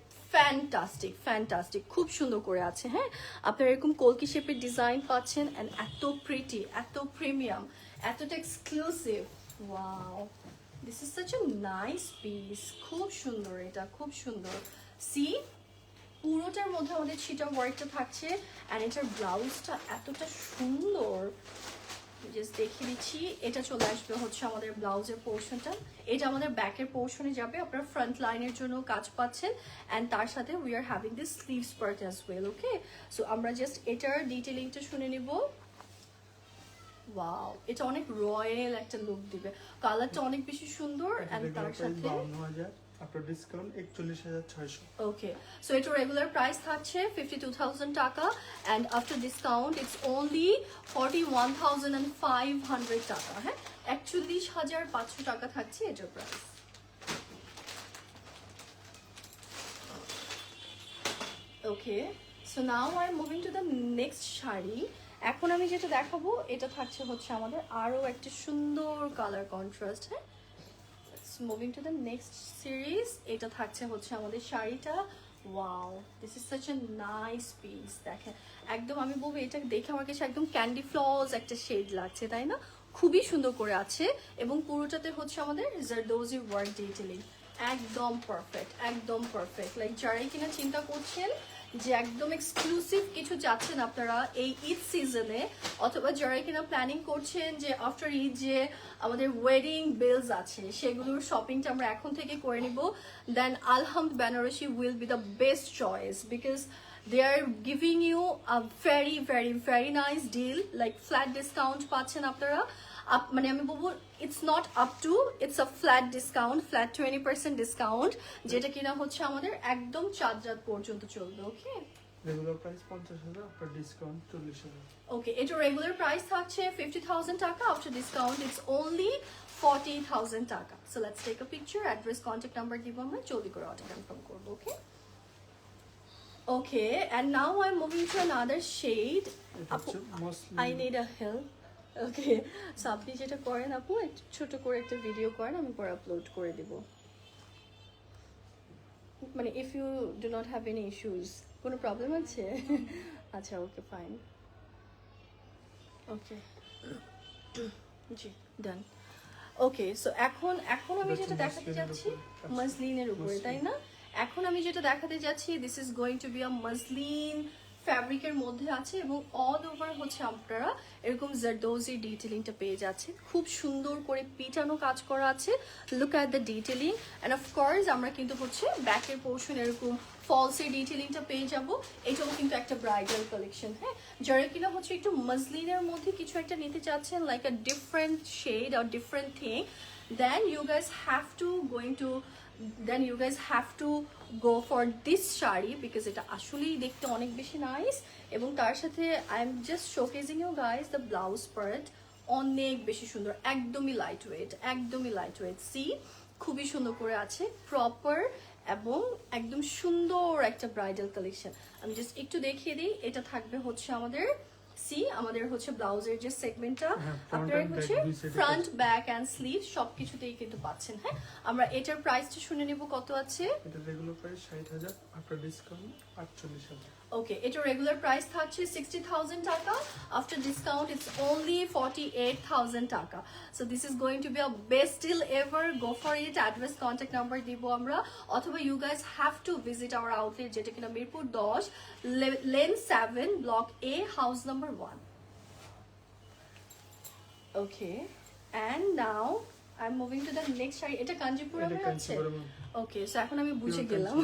ফ্যান্টাস্টিক, খুব সুন্দর করে আছে। হ্যাঁ, আপনারা এরকম কলকি শেপের ডিজাইন পাচ্ছেন, অ্যান্ড এত প্রিটি, এত প্রিমিয়াম, এতটা exclusive. Wow, this is such a nice piece, খুব সুন্দর, এটা খুব সুন্দর। সি, পুরোটার মধ্যে আমাদের ছিটা ওয়ার্কটা থাকছে, অ্যান্ড এটার ব্লাউজটা এতটা সুন্দর, জাস্ট দেখিয়ে দিচ্ছি। এটা চলে আসবে হচ্ছে আমাদের ব্লাউজের পোর্শনটা, এটা আমাদের ব্যাকের পোর্শনে যাবে, আপনারা ফ্রন্ট লাইনের জন্য কাজ পাচ্ছেন, অ্যান্ড তার সাথে we are having this sleeves part as well. Okay, so আমরা জাস্ট এটার ডিটেলিংটা শুনে নিব। ওয়াও, এটা অনেক রয়্যাল একটা লুক দিবে, কালারটা অনেক বেশি সুন্দর, অ্যান্ড তার সাথে 52,000, আফটার ডিসকাউন্ট 41,600। ওকে, সো এটা রেগুলার প্রাইস থাকছে 52,000 টাকা, and after discount it's only 41,500 টাকা। হ্যাঁ, 41,500 টাকা থাকছে এটার price. Okay, so now I am moving to the next sari. এখন আমি যেটা দেখাবো এটা থাকছে হচ্ছে আমাদের আরও একটা সুন্দর কালার কন্ট্রাস্ট। হ্যাঁ, moving to the next series, এটা থাকছে হচ্ছে আমাদের শাড়িটা। Wow, this is such a nice piece, দেখেন একদম আমি বলবো এটা দেখে আমার কাছে একদম ক্যান্ডি ফ্লজ একটা শেড লাগছে, তাই না? খুবই সুন্দর করে আছে, এবং পুরোটাতে হচ্ছে আমাদের জারদোজি ওয়ার্ক ডিটেইলিং, একদম পারফেক্ট। লাইক যারাই কিনা চিন্তা করছেন যে একদম এক্সক্লুসিভ কিছু চাচ্ছেন আপনারা এই ঈদ সিজনে, অথবা যারা কিনা প্ল্যানিং করছেন যে আফটার ঈদ যে আমাদের ওয়েডিং বিলস আছে সেগুলোর শপিংটা আমরা এখন থেকে করে নিব, then Alhamd Benarasi will be the best choice, because they are giving you a very nice deal, like flat discount পাচ্ছেন আপনারা। মানে আমি বলবো it's not up to, it's a flat discount, flat 20% discount, যেটা কিনা হচ্ছে আমাদের একদম চাঁদ রাত পর্যন্ত চলবে। ওকে, রেগুলার প্রাইস 50,000, আফটার ডিসকাউন্ট 40,000। ওকে, এটা রেগুলার প্রাইস থাকছে 50,000 টাকা, আফটার ডিসকাউন্ট ইটস অনলি 40,000 টাকা। So let's take a picture, address, contact number দিব আমরা, জলদি করে অর্ডার কনফার্ম করবো। ওকে, Okay, and now I'm moving to another shade. এটা আপু, হচ্ছে muslin I need a help. Okay, so আপনি যেটা করেন আপু, একটু ছোট করে একটা ভিডিও করেন, আমি পরে আপলোড করে দিব। মানে if you do not have any issues, কোনো প্রবলেম আছে? আচ্ছা, ওকে, ফাইন। ওকে, জি, ডান। ওকে, সো এখন এখন আমি যেটা দেখাতে যাচ্ছি মসলিনের উপরে, তাই না? এখন আমি যেটা দেখাতে যাচ্ছি, this is going to be a muslin ফ্যাব্রিকের মধ্যে আছে এবং অল ওভার হচ্ছে আপনারা এরকম জারদোজি ডিটেলিংটা পেয়ে যাচ্ছেন। খুব সুন্দর করে পিটানো কাজ করা আছে। Look at the detailing, and of course আমরা কিন্তু হচ্ছে ব্যাকের পোর্শন এরকম ফলসের ডিটেলিংটা পেয়ে যাব। এটাও কিন্তু একটা ব্রাইডাল কালেকশন, হ্যাঁ, যারা কিনা হচ্ছে একটু মসলিনের মধ্যে কিছু একটা নিতে চাচ্ছেন, লাইক আ ডিফারেন্ট শেড আর different thing, then you guys have to go for this sari, because এটা আসলেই দেখতে অনেক বেশি নাইস। এবং তার সাথে I am just showcasing you guys the blouse part, অনেক বেশি সুন্দর, একদমই লাইট ওয়েট, সি খুবই সুন্দর করে আছে, প্রপার এবং একদম সুন্দর একটা ব্রাইডাল কালেকশন। আমি জাস্ট একটু দেখিয়ে দিই, এটা থাকবে হচ্ছে আমাদের আমাদের হচ্ছে ব্লাউজের যে সেগমেন্টটা, আপনারা হচ্ছে ফ্রন্ট ব্যাক এন্ড স্লিভ সবকিছুতেই কিন্তু পাচ্ছেন। হ্যাঁ, আমরা এটার প্রাইসটা শুনে নেব কত আছে। এটা রেগুলার প্রাইস 60,000, আফটার ডিসকাউন্ট 48,000। ওকে, এটা রেগুলার প্রাইস থাকছে 60,000 টাকা, আফটার ডিসকাউন্ট ইটস অনলি 48,000 টাকা। So this is going to be a best deal ever, go for it. Address contact number দিব আমরা, অথবা you guys have to visit our outlet, যেটা কিনা Mirpur 10 lane 7 block A house number 1। Okay, and now I am moving to the next sari. এটা কাঞ্জিপুরমের আছে। ওকে, so এখন আমি বুঝে গেলাম।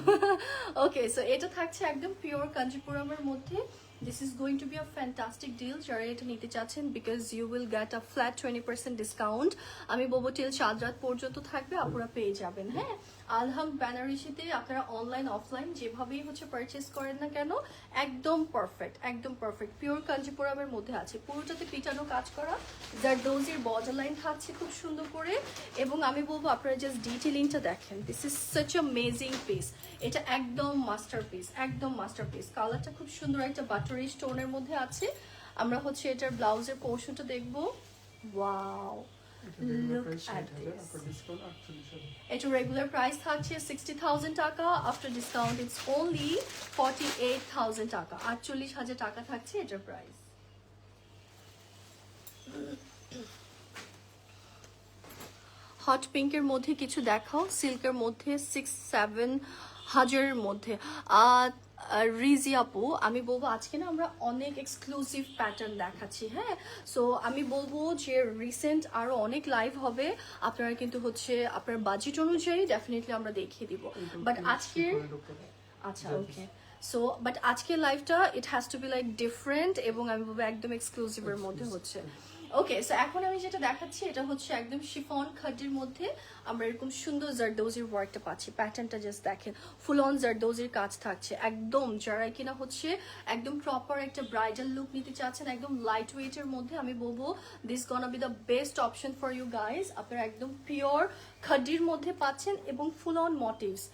ওকে, সো এটা থাকছে একদম পিওর কাঞ্জিপুরমের মধ্যে। This is going to be a fantastic deal যারা এটা নিতে চাচ্ছেন, because you will get a flat 20% discount. আমি বলবো টিল চাঁদ রাত পর্যন্ত থাকবে, আপনারা পেয়ে যাবেন। হ্যাঁ, আলহাম বেনারসিতে আপনারা অনলাইন অফলাইন যেভাবেই হচ্ছে পারচেস করেন না কেন, একদম পারফেক্ট পিওর কাঞ্জিপুরমের মধ্যে আছে। পুরোটাতে পিটানো কাজ করা, জারদোজির বর্ডার লাইন থাকছে খুব সুন্দর করে। এবং আমি বলবো আপনারা জাস্ট ডিটেলিংটা দেখেন, this is such amazing piece. এটা একদম মাস্টারপিস। কালারটা খুব সুন্দর একটা বাটারি স্টোনের মধ্যে আছে। আমরা হচ্ছে এটার ব্লাউজের পোর্শনটা দেখবো। Wow, look at this. এটা রেগুলার প্রাইস থাকছে 60,000 টাকা, আফটার ডিসকাউন্ট ইটস অনলি 48,000 টাকা। 48,000 টাকা থাকছে এটার প্রাইস। হট পিঙ্কের মধ্যে কিছু দেখাও, সিল্কের মধ্যে 6-7 হাজারের মধ্যে। রিজি আপু, আমি বলবো আজকে না আমরা অনেক এক্সক্লুসিভ প্যাটার্ন দেখাচ্ছি। হ্যাঁ, সো আমি বলবো যে রিসেন্ট আরো অনেক লাইভ হবে, আপনারা কিন্তু হচ্ছে আপনার বাজেট অনুযায়ী ডেফিনেটলি আমরা দেখিয়ে দিব। বাট আজকের আচ্ছা, ওকে, সো বাট আজকের লাইভটা it has to be like different, এবং আমি বলবো একদম এক্সক্লুসিভের মধ্যে হচ্ছে। ওকে, সো এখন আমি যেটা দেখাচ্ছি এটা হচ্ছে একদম শিফন খাদ্যের মধ্যে আমরা এরকম সুন্দর জারদোজির ওয়ার্কটা পাচ্ছি। প্যাটার্নটা জাস্ট দেখেন, ফুল অন জারদোজির কাজ থাকছে। একদম যারা কিনা হচ্ছে একদম প্রপার একটা ব্রাইডাল লুক নিতে চাচ্ছেন, একদম লাইট ওয়েটের মধ্যে, আমি বলবো this gonna be the best option for you guys. আপনারা একদম পিওর খাদ্যির মধ্যে পাচ্ছেন এবং ফুল অন মোটিভস।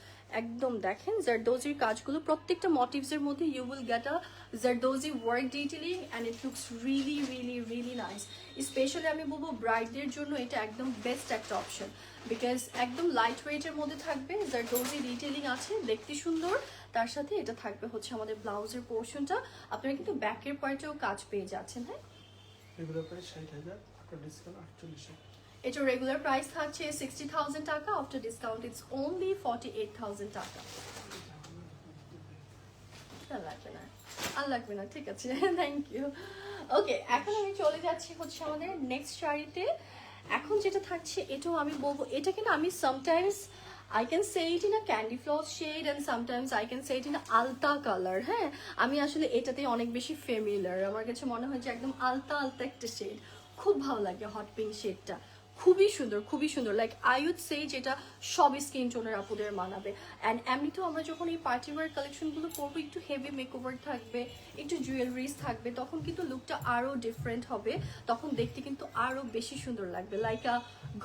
একদম দেখেন জারদোজির কাজগুলো, প্রত্যেকটা মোটিভসের মধ্যে you will get a zardozi work detailing and it looks really nice. Specially আমি বলবো ব্রাইডদের জন্য এটা একদম বেস্ট একটা অপশন, বিকজ একদম লাইট ওয়েটের মধ্যে থাকবে, জারদোজি ডিটেলিং আছে, দেখতে সুন্দর। তার সাথে এটা থাকবে হচ্ছে আমাদের ব্লাউজের পোর্শনটা, আপনারা কিন্তু ব্যাকের পার্টেও কাজ পেয়ে যাচ্ছেন। হ্যাঁ, রেগুলার প্রাইস 60,000, আফটার ডিসকাউন্ট 48,000। এটা রেগুলার প্রাইস থাকছে 60,000 টাকা, আফটার ডিসকাউন্ট ইটস অনলি 48,000 টাকা। আর লাগবে না, ঠিক আছে, থ্যাংক ইউ। ওকে, এখন আমি চলে যাচ্ছি হচ্ছে আমাদের নেক্সট শাড়িতে। এখন যেটা থাকছে এটাও আমি বলবো, এটা কিনা আমি sometimes I can say it in a candy floss shade and sometimes I can say it in a আলতা কালার। হ্যাঁ, আমি আসলে এটাতে অনেক বেশি ফেমিলার, আমার কাছে মনে হয় যে একদম আলতা একটা শেড, খুব ভালো লাগে হট পিঙ্ক শেডটা, খুবই সুন্দর লাইক আই উড সে যেটা সব স্কিন টোনের আপুদের মানাবে। অ্যান্ড এমনিতেও আমরা যখন এই পার্টি ওয়্যার কালেকশনগুলো পরবো, একটু হেভি মেকওভার থাকবে, একটু জুয়েলারিজ থাকবে, তখন কিন্তু লুকটা আরও ডিফারেন্ট হবে, তখন দেখতে কিন্তু আরও বেশি সুন্দর লাগবে, লাইক আ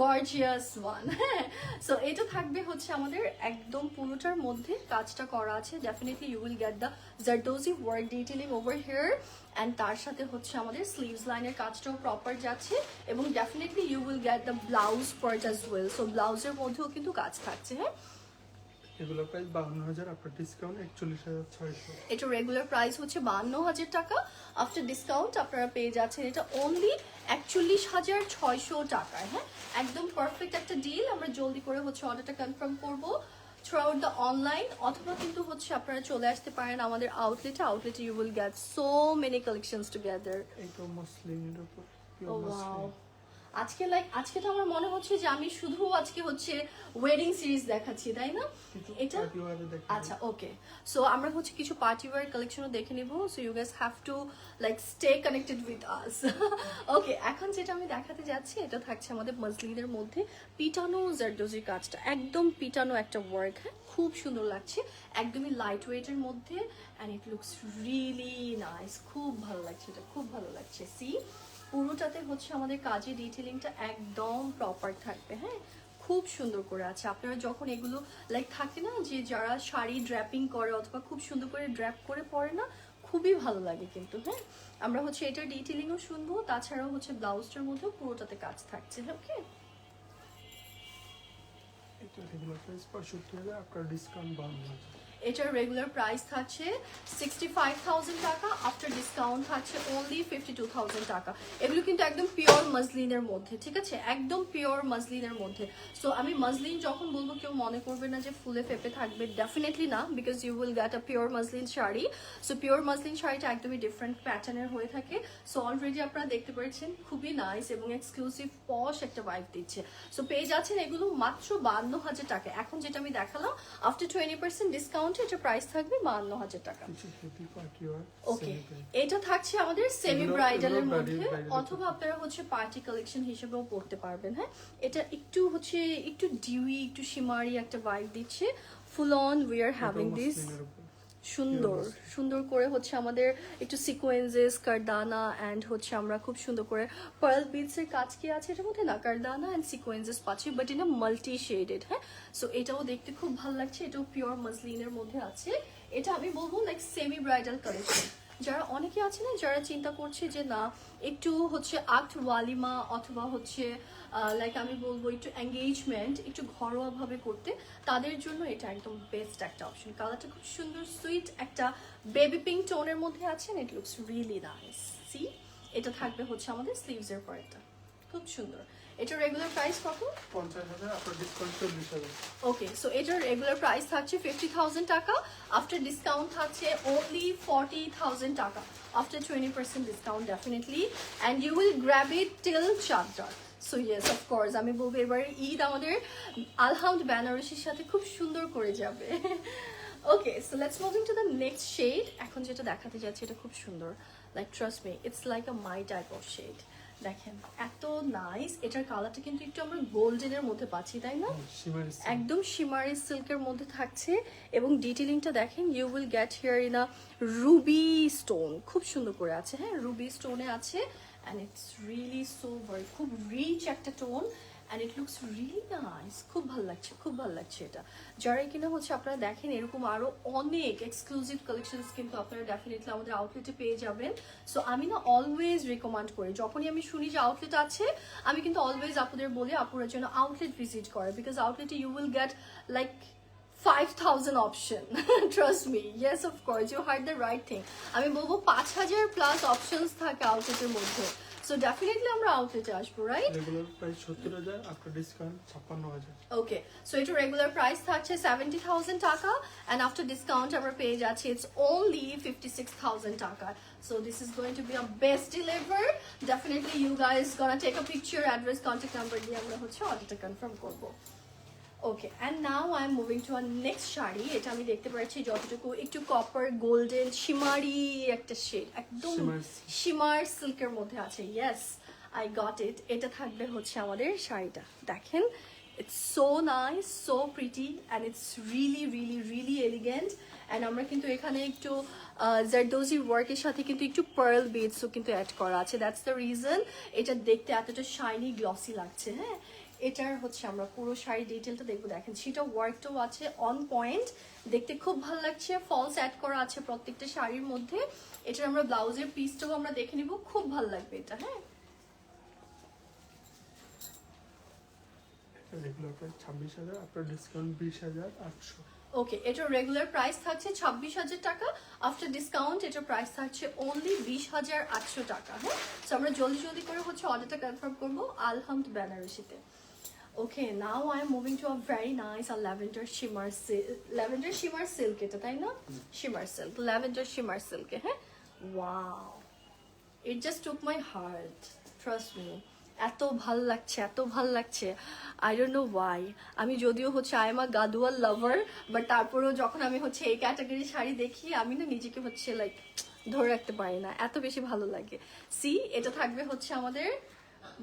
গর্জিয়াস ওয়ান। হ্যাঁ, সো এটা থাকবে হচ্ছে আমাদের একদম পুরোটার মধ্যে কাজটা করা আছে। Definitely you will get the zardozi work detailing over here, and তার সাথে হচ্ছে আমাদের স্লিভস লাইনের কাজটাও প্রপার যাচ্ছে, এবং definitely you will get the blouse part as well. So ব্লাউজের মধ্যেও কিন্তু কাজ থাকছে। হ্যাঁ, এগুলো প্রাইস 52,000, আপনার ডিসকাউন্ট 41,600। এটা রেগুলার প্রাইস হচ্ছে 52,000 টাকা, আফটার ডিসকাউন্ট আপনারা পেয়ে যাচ্ছেন এটা অনলি 41,600 টাকায়। হ্যাঁ, একদম পারফেক্ট একটা ডিল। আমরা জলদি করে হচ্ছে অর্ডারটা কনফার্ম করব থ্রু আউট দ্য অনলাইন, অথবা কিন্তু হচ্ছে আপনারা চলে আসতে পারেন আমাদের আউটলেটে you will get so many collections together. এইটা মসলিনের উপর ও ওয়াও, আজকে তো আমার মনে হচ্ছে যে আমি শুধু আজকে হচ্ছে ওয়েডিং সিরিজ দেখাচ্ছি, তাই না? এটা আচ্ছা, ওকে। সো আমরা হচ্ছে কিছু পার্টি ওয়্যার কালেকশনও দেখে নিব। So you guys have to like stay connected with us. Okay, এখন যেটা আমি দেখাতে যাচ্ছি এটা থাকছে আমাদের মসলিনের মধ্যে পিটানো জারদোজির কাজটা, একদম পিটানো একটা ওয়ার্ক। হ্যাঁ, খুব সুন্দর লাগছে, একদমই লাইট ওয়েটের মধ্যে, and it looks really nice. খুব ভালো লাগছে, এটা খুব ভালো লাগছে। সি, পুরোটাতে হচ্ছে আমাদের কাজের ডিটেলিংটা একদম প্রপার থাকবে। হ্যাঁ, খুব সুন্দর করে আছে। আপনারা যখন এগুলো লাইক থাকে না যে যারা শাড়ি ড্র্যাপিং করে অথবা খুব সুন্দর করে ড্র্যাপ করে পরে না, খুবই ভালো লাগে কিন্তু। হ্যাঁ, আমরা হচ্ছে এটার ডিটেলিংও শুনবো, তাছাড়াও হচ্ছে ব্লাউজটার মধ্যেও পুরোটাতে কাজ থাকছে। ওকে, এটা রেগুলার প্রাইস 65,000, আপনার ডিসকাউন্ট 52,000। এটার রেগুলার প্রাইস থাকছে 65,000 টাকা, আফটার ডিসকাউন্ট থাকছে অনলি 52,000 টাকা। এগুলো কিন্তু একদম পিওর মসলিনের মধ্যে, ঠিক আছে, একদম পিওর মসলিনের মধ্যে। সো আমি মসলিন যখন বলবো কেউ মনে করবে না যে ফুলে ফেপে থাকবে, ডেফিনেটলি না, because you will get a pure muslin sari. So pure muslin শাড়িটা একদমই ডিফারেন্ট প্যাটার্নের হয়ে থাকে। সো অলরেডি আপনারা দেখতে পেরেছেন খুবই নাইস এবং এক্সক্লুসিভ পশ একটা ভাইব দিচ্ছে। সো পেয়ে যাচ্ছেন এগুলো মাত্র 52,000 টাকা। এখন যেটা আমি দেখালাম আফটার 20% ডিসকাউন্ট এটা প্রাইস থাকবে 52,000 টাকা। ওকে, এটা থাকছে আমাদের সেমি ব্রাইডালের মধ্যে, অথবা আপনারা হচ্ছে পার্টি কালেকশন হিসেবেও পড়তে পারবেন। হ্যাঁ, এটা একটু হচ্ছে একটু ডিউই, একটু শিমারি একটা ভাইব দিচ্ছে। Full on we are having this সুন্দর করে হচ্ছে আমাদের একটু সিকোয়েন্সেস, কারদানা, অ্যান্ড হচ্ছে আমরা খুব সুন্দর করে পার্ল বিডস এর কাজ কি আছে এটার মধ্যে না, কারদানা অ্যান্ড সিকোয়েন্সেস পাচ্ছি, but in a multi shaded. হ্যাঁ, সো এটাও দেখতে খুব ভালো লাগছে, এটাও পিওর মসলিনের মধ্যে আছে। এটা আমি বলবো লাইক সেমি ব্রাইডাল কালেকশন। যারা অনেকে আছে না যারা চিন্তা করছে যে না একটু হচ্ছে আক্ট ওয়ালিমা অথবা হচ্ছে লাইক আমি বলবো একটু এঙ্গেজমেন্ট একটু ঘরোয়া ভাবে করতে, তাদের জন্য এটা একদম বেস্ট একটা অপশন। কালারটা খুব সুন্দর সুইট একটা বেবি পিঙ্ক টোনের মধ্যে আছে, it looks really nice. See, এটা থাকবে হচ্ছে আমাদের স্লিভস এর পরেরটা, খুব সুন্দর। এটার রেগুলার প্রাইস কত? 50,000, আপনার ডিসকাউন্ট 40,000। ওকে, সো এটার রেগুলার প্রাইস থাকছে 50,000 টাকা, আফটার ডিসকাউন্ট থাকছে only 40,000 টাকা, after 20% discount definitely, and you will grab it till Chand Raat. So yes, of course আমি বলবো এবার ঈদ আমাদের আলহামদ বেনারসির সাথে খুব সুন্দর করে যাবে। Okay, so let's moving to the next shade. এখন যেটা দেখাতে যাচ্ছি এটা খুব সুন্দর, like trust me it's like a my type of shade. দেখেন এত নাইস, এটার কালারটা কিন্তু একটু আমরা গোল্ডেনের মধ্যে পাচ্ছি, তাই না? একদম শিমারি সিল্কের মধ্যে থাকছে, এবং ডিটেলিংটা দেখেন you will get here in a ruby stone, খুব সুন্দর করে আছে। হ্যাঁ, রুবি স্টোনে আছে, অ্যান্ড ইটস রিয়েলি সোভার, খুব রিচ একটা tone, and it looks really nice. খুব ভালো লাগছে, খুব ভালো লাগছে এটা। যারাই কিনা হচ্ছে আপনারা দেখেন এরকম আরো অনেক এক্সক্লুসিভ কালেকশনস কিন্তু আপনারা ডেফিনেটলি আমাদের আউটলেটে পেয়ে যাবেন। সো আমি না অলওয়েজ রিকমেন্ড করি, যখনই আমি শুনি যে আউটলেট আছে আমি কিন্তু অলওয়েজ আপনাদের বলি আপুরা যেন আউটলেট ভিজিট করে, বিকজ আউটলেটে you will get like 5,000 option. Trust me, yes of course you heard the right thing. আমি বলবো 5,000 প্লাস অপশনস থাকে আউটলেটের মধ্যে। সো ডেফিনেটলি আমরা আউটলেটে আসবো, রাইট? রেগুলার প্রাইস 70,000, আপনার ডিসকাউন্ট 56,000। ওকে, সো এটা রেগুলার প্রাইস থাকছে 70,000 টাকা, অ্যান্ড আফটার ডিসকাউন্ট আমরা পেয়ে যাচ্ছি ইটস অনলি 56,000 টাকা। So this is going to be a best deliver. Definitely you guys gonna take a picture, address, contact number দিয়ে আমরা হচ্ছে অর্ডারটা কনফার্ম করবো। Okay, and now I am moving to আর নেক্সট শাড়ি। এটা আমি দেখতে পাচ্ছি যতটুকু একটু কপার গোল্ডেন শিমারি একটা শেড, একদম শিমার সিল্কের মধ্যে আছে। Yes, I got it. এটা থাকবে হচ্ছে আমাদের শাড়িটা, দেখেন it's so nice, so pretty and it's really really really elegant. And আমরা কিন্তু এখানে একটু জারদোজি ওয়ার্কের সাথে কিন্তু একটু পার্ল বিডসও কিন্তু অ্যাড করা আছে, দ্যাটস দ্য রিজন এটা দেখতে এতটা শাইনি গ্লসি লাগছে। হ্যাঁ, এটার হচ্ছে আমরা পুরো শাড়ি ডিটেলটা দেখবো। দেখেন সেটা ওয়ার্কটাও আছে অন পয়েন্ট, দেখতে খুব ভালো লাগছে। ফলস অ্যাড করা আছে প্রত্যেকটা শাড়ির মধ্যে। এটার আমরা ব্লাউজের পিসটাও আমরা দেখে নিব, খুব ভালো লাগবে এটা। হ্যাঁ, রেগুলার প্রাইস 26,000, আপনার ডিসকাউন্ট 20,800। ওকে, এটার রেগুলার প্রাইস থাকছে 26,000 টাকা, আফটার ডিসকাউন্ট এটার প্রাইস থাকছে অনলি 20,800 টাকা। হ্যাঁ, সো আমরা জলদি জলদি করে হচ্ছে অর্ডারটা কনফার্ম করবো আলহামদ বেনারসিতে। Okay, now I am moving to a very nice আর ল্যাভেন্ডার শিমার সিল্ক, এটা তাই না? শিমার সিল্ক, ল্যাভেন্ডার শিমার সিল্কে। হ্যাঁ, wow, it just took my heart, trust me. এত ভাল লাগছে, এত ভাল লাগছে, আই ডোন্ট নো ওয়াই। আমি যদিও হচ্ছে I am a Gadwal lover, but তারপরেও যখন আমি হচ্ছে এই ক্যাটাগরির শাড়ি দেখি আমি না নিজেকে হচ্ছে লাইক ধরে রাখতে পারি না, এত বেশি ভালো লাগে। সি, এটা থাকবে হচ্ছে আমাদের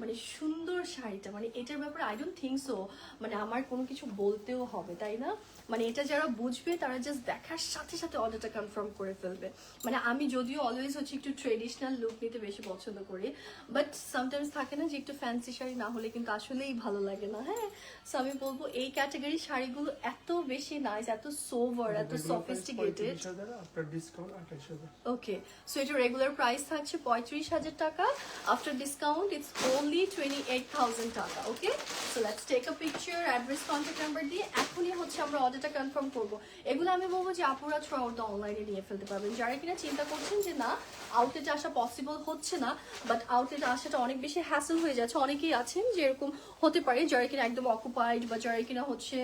মানে সুন্দর শাড়িটা, মানে এটার ব্যাপারে আই ডোন্ট থিঙ্ক সো মানে আমার কোনো কিছু বলতেও হবে, তাই না? মানে এটা যারা বুঝবে তারা জাস্ট দেখার সাথে সাথে অর্ডারটা কনফার্ম করে ফেলবে। মানে আমি যদিও অলওয়েজ হচ্ছে একটু ট্রেডিশনাল লুক নিতে বেশি পছন্দ করি, বাট সামটাইমস থাকে না যে একটু ফ্যান্সি শাড়ি না হলে কিন্তু আসলেই ভালো লাগে না। হ্যাঁ, সো আমি বলবো এই ক্যাটাগরির শাড়িগুলো এত বেশি নাইস, এত সোভার, এত সফিস্টিকেটেড। 35,000, আপনার ডিসকাউন্ট 28,000। ওকে, সো এটা রেগুলার প্রাইস থাকছে 35,000 টাকা, আফটার ডিসকাউন্ট ইটস only 28,000 টাকা। Okay, so let's take a picture, address, contact number দিয়ে এখনই হচ্ছে আমরা অর্ডারটা কনফার্ম করব। এগুলো আমি বলবো যে আপুরা থ্রু আউট দ্য অনলাইনে নিয়ে ফেলতে পারবেন, যারা কিনা চিন্তা করছেন যে না আউটলেটে আসা পসিবল হচ্ছে না, বাট আউটলেটে আসাটা অনেক বেশি হ্যাসেল হয়ে যাচ্ছে। অনেকেই আছেন যে এরকম হতে পারে যারা কিনা একদম অকুপাইড, বা যারা কিনা হচ্ছে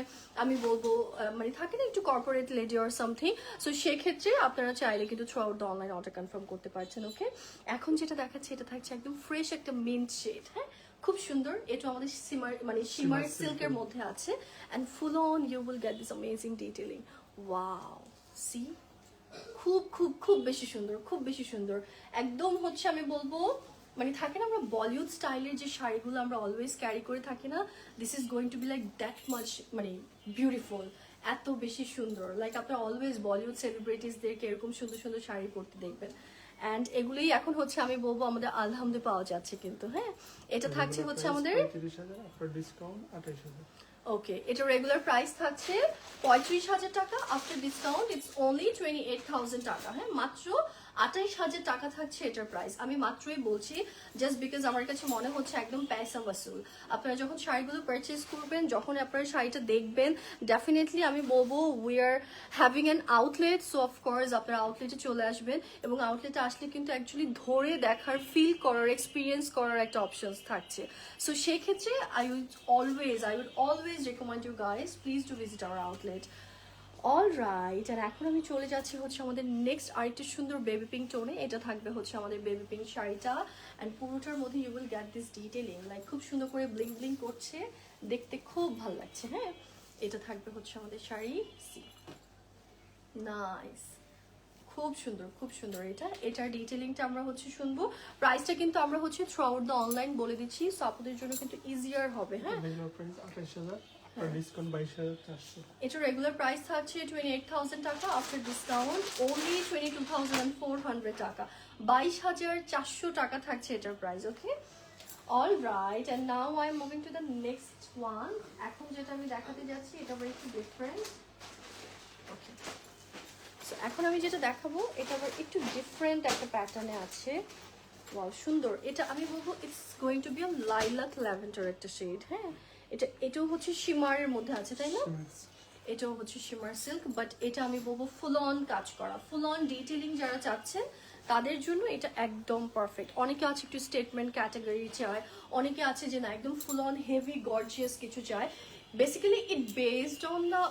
আমি বলবো মানে থাকে না একটু corporate lady or something, so সেক্ষেত্রে আপনারা চাইলে কিন্তু through out the online order confirm করতে পারছেন। ওকে, এখন যেটা দেখাচ্ছে এটা থাকছে একদম ফ্রেশ একটা মিন্ট শেড। হ্যাঁ, খুব সুন্দর, এটা আমাদের শিমার সিল্কের মধ্যে আছে, and full on you will get this amazing detailing. Wow, see, খুব খুব খুব বেশি সুন্দর, খুব বেশি সুন্দর। একদম হচ্ছে আমি বলবো মানে থাকে না আমরা বলিউড স্টাইলের যে শাড়িগুলো আমরা অলওয়েজ ক্যারি করে থাকি না, this is going to be like that much মানে বিউটিফুল, এত বেশি সুন্দর। লাইক আপনারা অলওয়েজ বলিউড সেলিব্রিটিসদেরকে এরকম সুন্দর সুন্দর শাড়ি পরতে দেখবেন, অ্যান্ড এগুলোই এখন হচ্ছে আমি বলবো আমাদের আলহামদে পাওয়া যাচ্ছে কিন্তু। হ্যাঁ, এটা থাকছে হচ্ছে আমাদের 35,000, আপনার ডিসকাউন্ট 28,000। ওকে, এটা রেগুলার প্রাইস থাকছে 35,000 টাকা, আফটার ডিসকাউন্ট ইটস অনলি 28,000 টাকা। হ্যাঁ, মাত্র 28,000 টাকা থাকছে এটার প্রাইস। আমি মাত্রই বলছি জাস্ট বিকজ আমার কাছে মনে হচ্ছে একদম পয়সা ওয়াসুল। আপনারা যখন শাড়িগুলো পারচেজ করবেন, যখন আপনারা শাড়িটা দেখবেন, ডেফিনেটলি আমি বলবো we are having an outlet, so of course আপনারা আউটলেটে চলে আসবেন, এবং আউটলেটে আসলে কিন্তু অ্যাকচুয়ালি ধরে দেখার, ফিল করার, এক্সপিরিয়েন্স করার একটা অপশনস থাকছে। সো সেক্ষেত্রে I would always recommend you guys please to visit our outlet. All right, আর এখন আমি চলে যাচ্ছি হচ্ছে আমাদের নেক্সট আরেকটা সুন্দর বেবি পিঙ্ক টোনে। এটা থাকবে হচ্ছে আমাদের বেবি পিঙ্ক শাড়িটা, অ্যান্ড পুরোটার মধ্যে you will get this detailing, like খুব সুন্দর করে ব্লিং ব্লিং করছে, দেখতে খুব ভালো লাগছে। হ্যাঁ, এটা থাকবে হচ্ছে আমাদের শাড়ি, সি নাইস, খুব সুন্দর, খুব সুন্দর। এটার ডিটেলিংটা আমরা হচ্ছে শুনবো। প্রাইসটা কিন্তু আমরা হচ্ছে থ্রু আউট দ্য অনলাইন বলে দিচ্ছি, সো আপনাদের জন্য কিন্তু ইজিয়ার হবে। হ্যাঁ, রেগুলার প্রাইস 28,000, আপনার ডিসকাউন্ট 22,400। এটা রেগুলার প্রাইস থাকছে 28,000 টাকা, আফটার ডিসকাউন্ট অনলি 22,400 টাকা, 22,400 টাকা থাকছে এটার price. Okay, all right, and now I am moving to the next one. এখন যেটা আমি দেখাতে যাচ্ছি এটা আবার একটু ডিফারেন্ট। ওকে, সো এখন আমি যেটা দেখাবো এটা আবার একটু ডিফারেন্ট একটা প্যাটার্নে আছে। ওয়াও, সুন্দর। এটা আমি বলবো it's going to be a lilac lavender একটা শেড। হ্যাঁ, এটাও হচ্ছে শিমারের মধ্যে আছে, তাই না? এটাও হচ্ছে শিমার সিল্ক, বাট এটা আমি বলবো ফুল অন কাজ করা, ফুল অন ডিটেইলিং যারা চাচ্ছেন তাদের জন্য এটা একদম পারফেক্ট। অনেকে আছে একটু স্টেটমেন্ট ক্যাটাগরি চায়, অনেকে আছে যে না একদম ফুল অন হেভি গর্জিয়াস কিছু চায়। Basically it based on the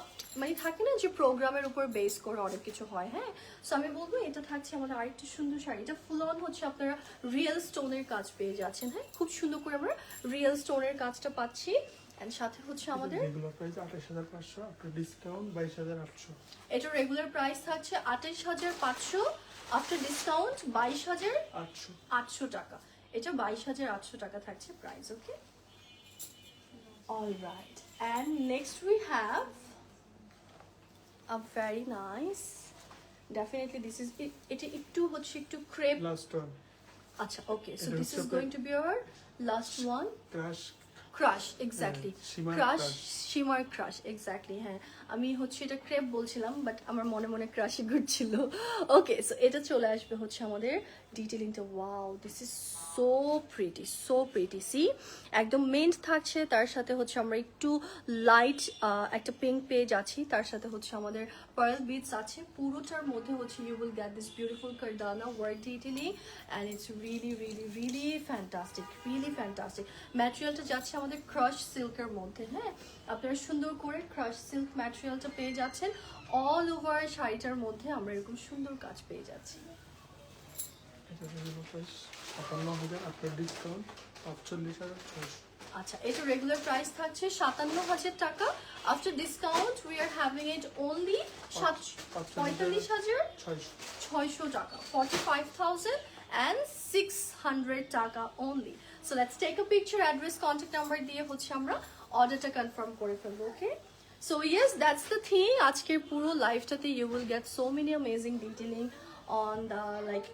মানে থাকে না যে প্রোগ্রামের উপর বেস করে অনেক কিছু হয়। হ্যাঁ, সো আমি বলবো এটা থাকছে আমাদের আরেকটি সুন্দর শাড়ি, এটা ফুল অন হচ্ছে আপনারা রিয়েল স্টোনের কাজ পেয়ে যাচ্ছেন। হ্যাঁ, খুব সুন্দর করে আমরা রিয়েল স্টোনের কাজটা পাচ্ছি, এন্ড সাথে হচ্ছে আমাদের রেগুলার প্রাইস 28,500, আপনার ডিসকাউন্ট 22,800। এটা রেগুলার প্রাইস থাকছে 28,500, আফটার ডিসকাউন্ট 22,800 টাকা। এটা 22,800 টাকা থাকছে price. Okay, alright, and next we have a very nice, definitely this is, এটা একটু হচ্ছে একটু ক্রেপ। লাস্ট ওয়ান আচ্ছা, ওকে, সো এটা দিস ইজ হচ্ছে going to be our last one. Crush crush, exactly, shimmer crush, crush। Shimmer crush, exactly. হ্যাঁ, আমি হচ্ছে এটা ক্রেপ বলছিলাম, বাট আমার মনে মনে ক্রাশই ঘুরছিল। ওকে, সো এটা চলে আসবে হচ্ছে আমাদের ডিটেলিংটা। Wow, this is so pretty, so pretty. See, একদম মেন্ট থাকছে, তার সাথে হচ্ছে আমরা একটু লাইট একটা পিঙ্ক পেজ আছি, তার সাথে হচ্ছে আমাদের পার্ল বিটস আছে। পুরোটার মধ্যে হচ্ছে you will get this beautiful kardana work detailing, and it's really really really fantastic, really fantastic. ম্যাটেরিয়ালটা যাচ্ছে আমাদের ক্রাশ সিল্কের মধ্যে। হ্যাঁ, আপনারা সুন্দর করে ক্রাশ সিল্ক ম্যাটেরিয়ালটা পেয়ে যাচ্ছেন। অল ওভার শাড়িটার মধ্যে আমরা এরকম সুন্দর কাজ পেয়ে যাচ্ছি। এটা রেগুলার প্রাইস 57,000 আফটার ডিসকাউন্ট 45,600। আচ্ছা, এটা রেগুলার প্রাইস থাকছে 57,000 টাকা। After discount we are having it only 45,600 টাকা, 45,600 টাকা only. So let's take a picture, address, contact number দিয়ে হচ্ছে আমরা অর্ডারটা কনফার্ম করে ফেলবো। Okay, so yes, that's the thing. আজকের পুরো লাইফটাতে you will get so many amazing detailing on the, like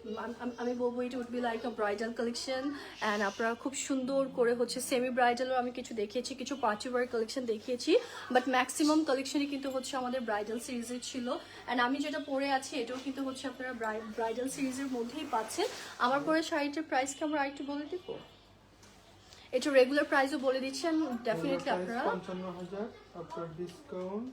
আমি বলবো it would be like a bridal collection. And আপনারা খুব সুন্দর করে হচ্ছে সেমি ব্রাইডালও আমি কিছু দেখিয়েছি, কিছু পার্টি ওয়ার কালেকশন দেখিয়েছি, বাট ম্যাক্সিমাম কালেকশনই কিন্তু হচ্ছে আমাদের ব্রাইডাল সিরিজের ছিল। অ্যান্ড আমি যেটা পরে আছি এটাও কিন্তু হচ্ছে আপনারা ব্রাইডাল সিরিজের মধ্যেই পাচ্ছেন। আমার পরে শাড়িটার প্রাইসকে আমরা আরেকটু বলে দিব, এটা রেগুলার প্রাইসও বলে দিচ্ছেন ডেফিনেটলি আপনারা। 55,000 আফটার ডিসকাউন্ট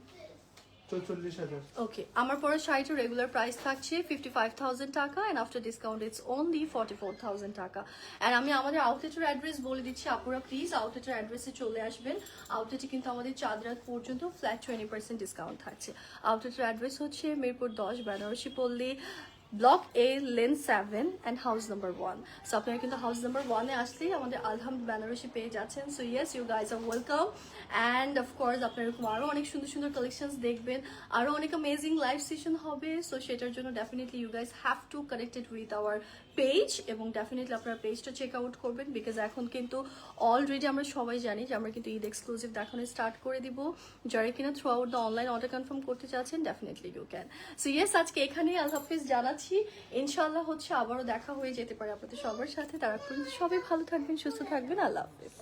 44,000। ওকে, আমার পরে শাড়িটার রেগুলার প্রাইস থাকছে 55,000 টাকা, and after discount it's only 44,000 টাকা। অ্যান্ড আমি আমাদের আউটলেটের অ্যাড্রেস বলে দিচ্ছি, আপুরা প্লিজ আউটলেটের অ্যাড্রেসে চলে আসবেন। আউটলেটে কিন্তু আমাদের চাঁদ রাত পর্যন্ত ফ্ল্যাট 20% ডিসকাউন্ট থাকছে। আউটলেটের অ্যাড্রেস হচ্ছে মিরপুর 10, বেনারসি পল্লী, block A, lane 7 and house number 1। So আপনারা কিন্তু হাউস নাম্বার 1-এ আসলেই আমাদের আলহামদ বেনারসি পেয়ে যাচ্ছেন। So yes, you guys are welcome. And of course আপনারা এরকম আরও অনেক সুন্দর সুন্দর কালেকশনস দেখবেন, আরও অনেক অ্যামেজিং লাইভ সেশন হবে। সো সেটার জন্য definitely you guys have to connected with our page, এবং ডেফিনেটলি আপনারা পেজটা চেক আউট করবেন, বিকজ এখন কিন্তু অলরেডি আমরা সবাই জানি যে আমরা কিন্তু ঈদ এক্সক্লুসিভ দেখানো স্টার্ট করে দিব। যারা কিনা throughout the online order confirm করতে চাচ্ছেন, definitely you can. So yes, আজকে এখানেই আল্লাহ হাফিজ জানাচ্ছি। ইনশাআল্লাহ হচ্ছে আবারও দেখা হয়ে যেতে পারে আপনাদের সবার সাথে। তারা পর্যন্ত সবাই ভালো থাকবেন, সুস্থ থাকবেন। আল্লাহ হাফিজ।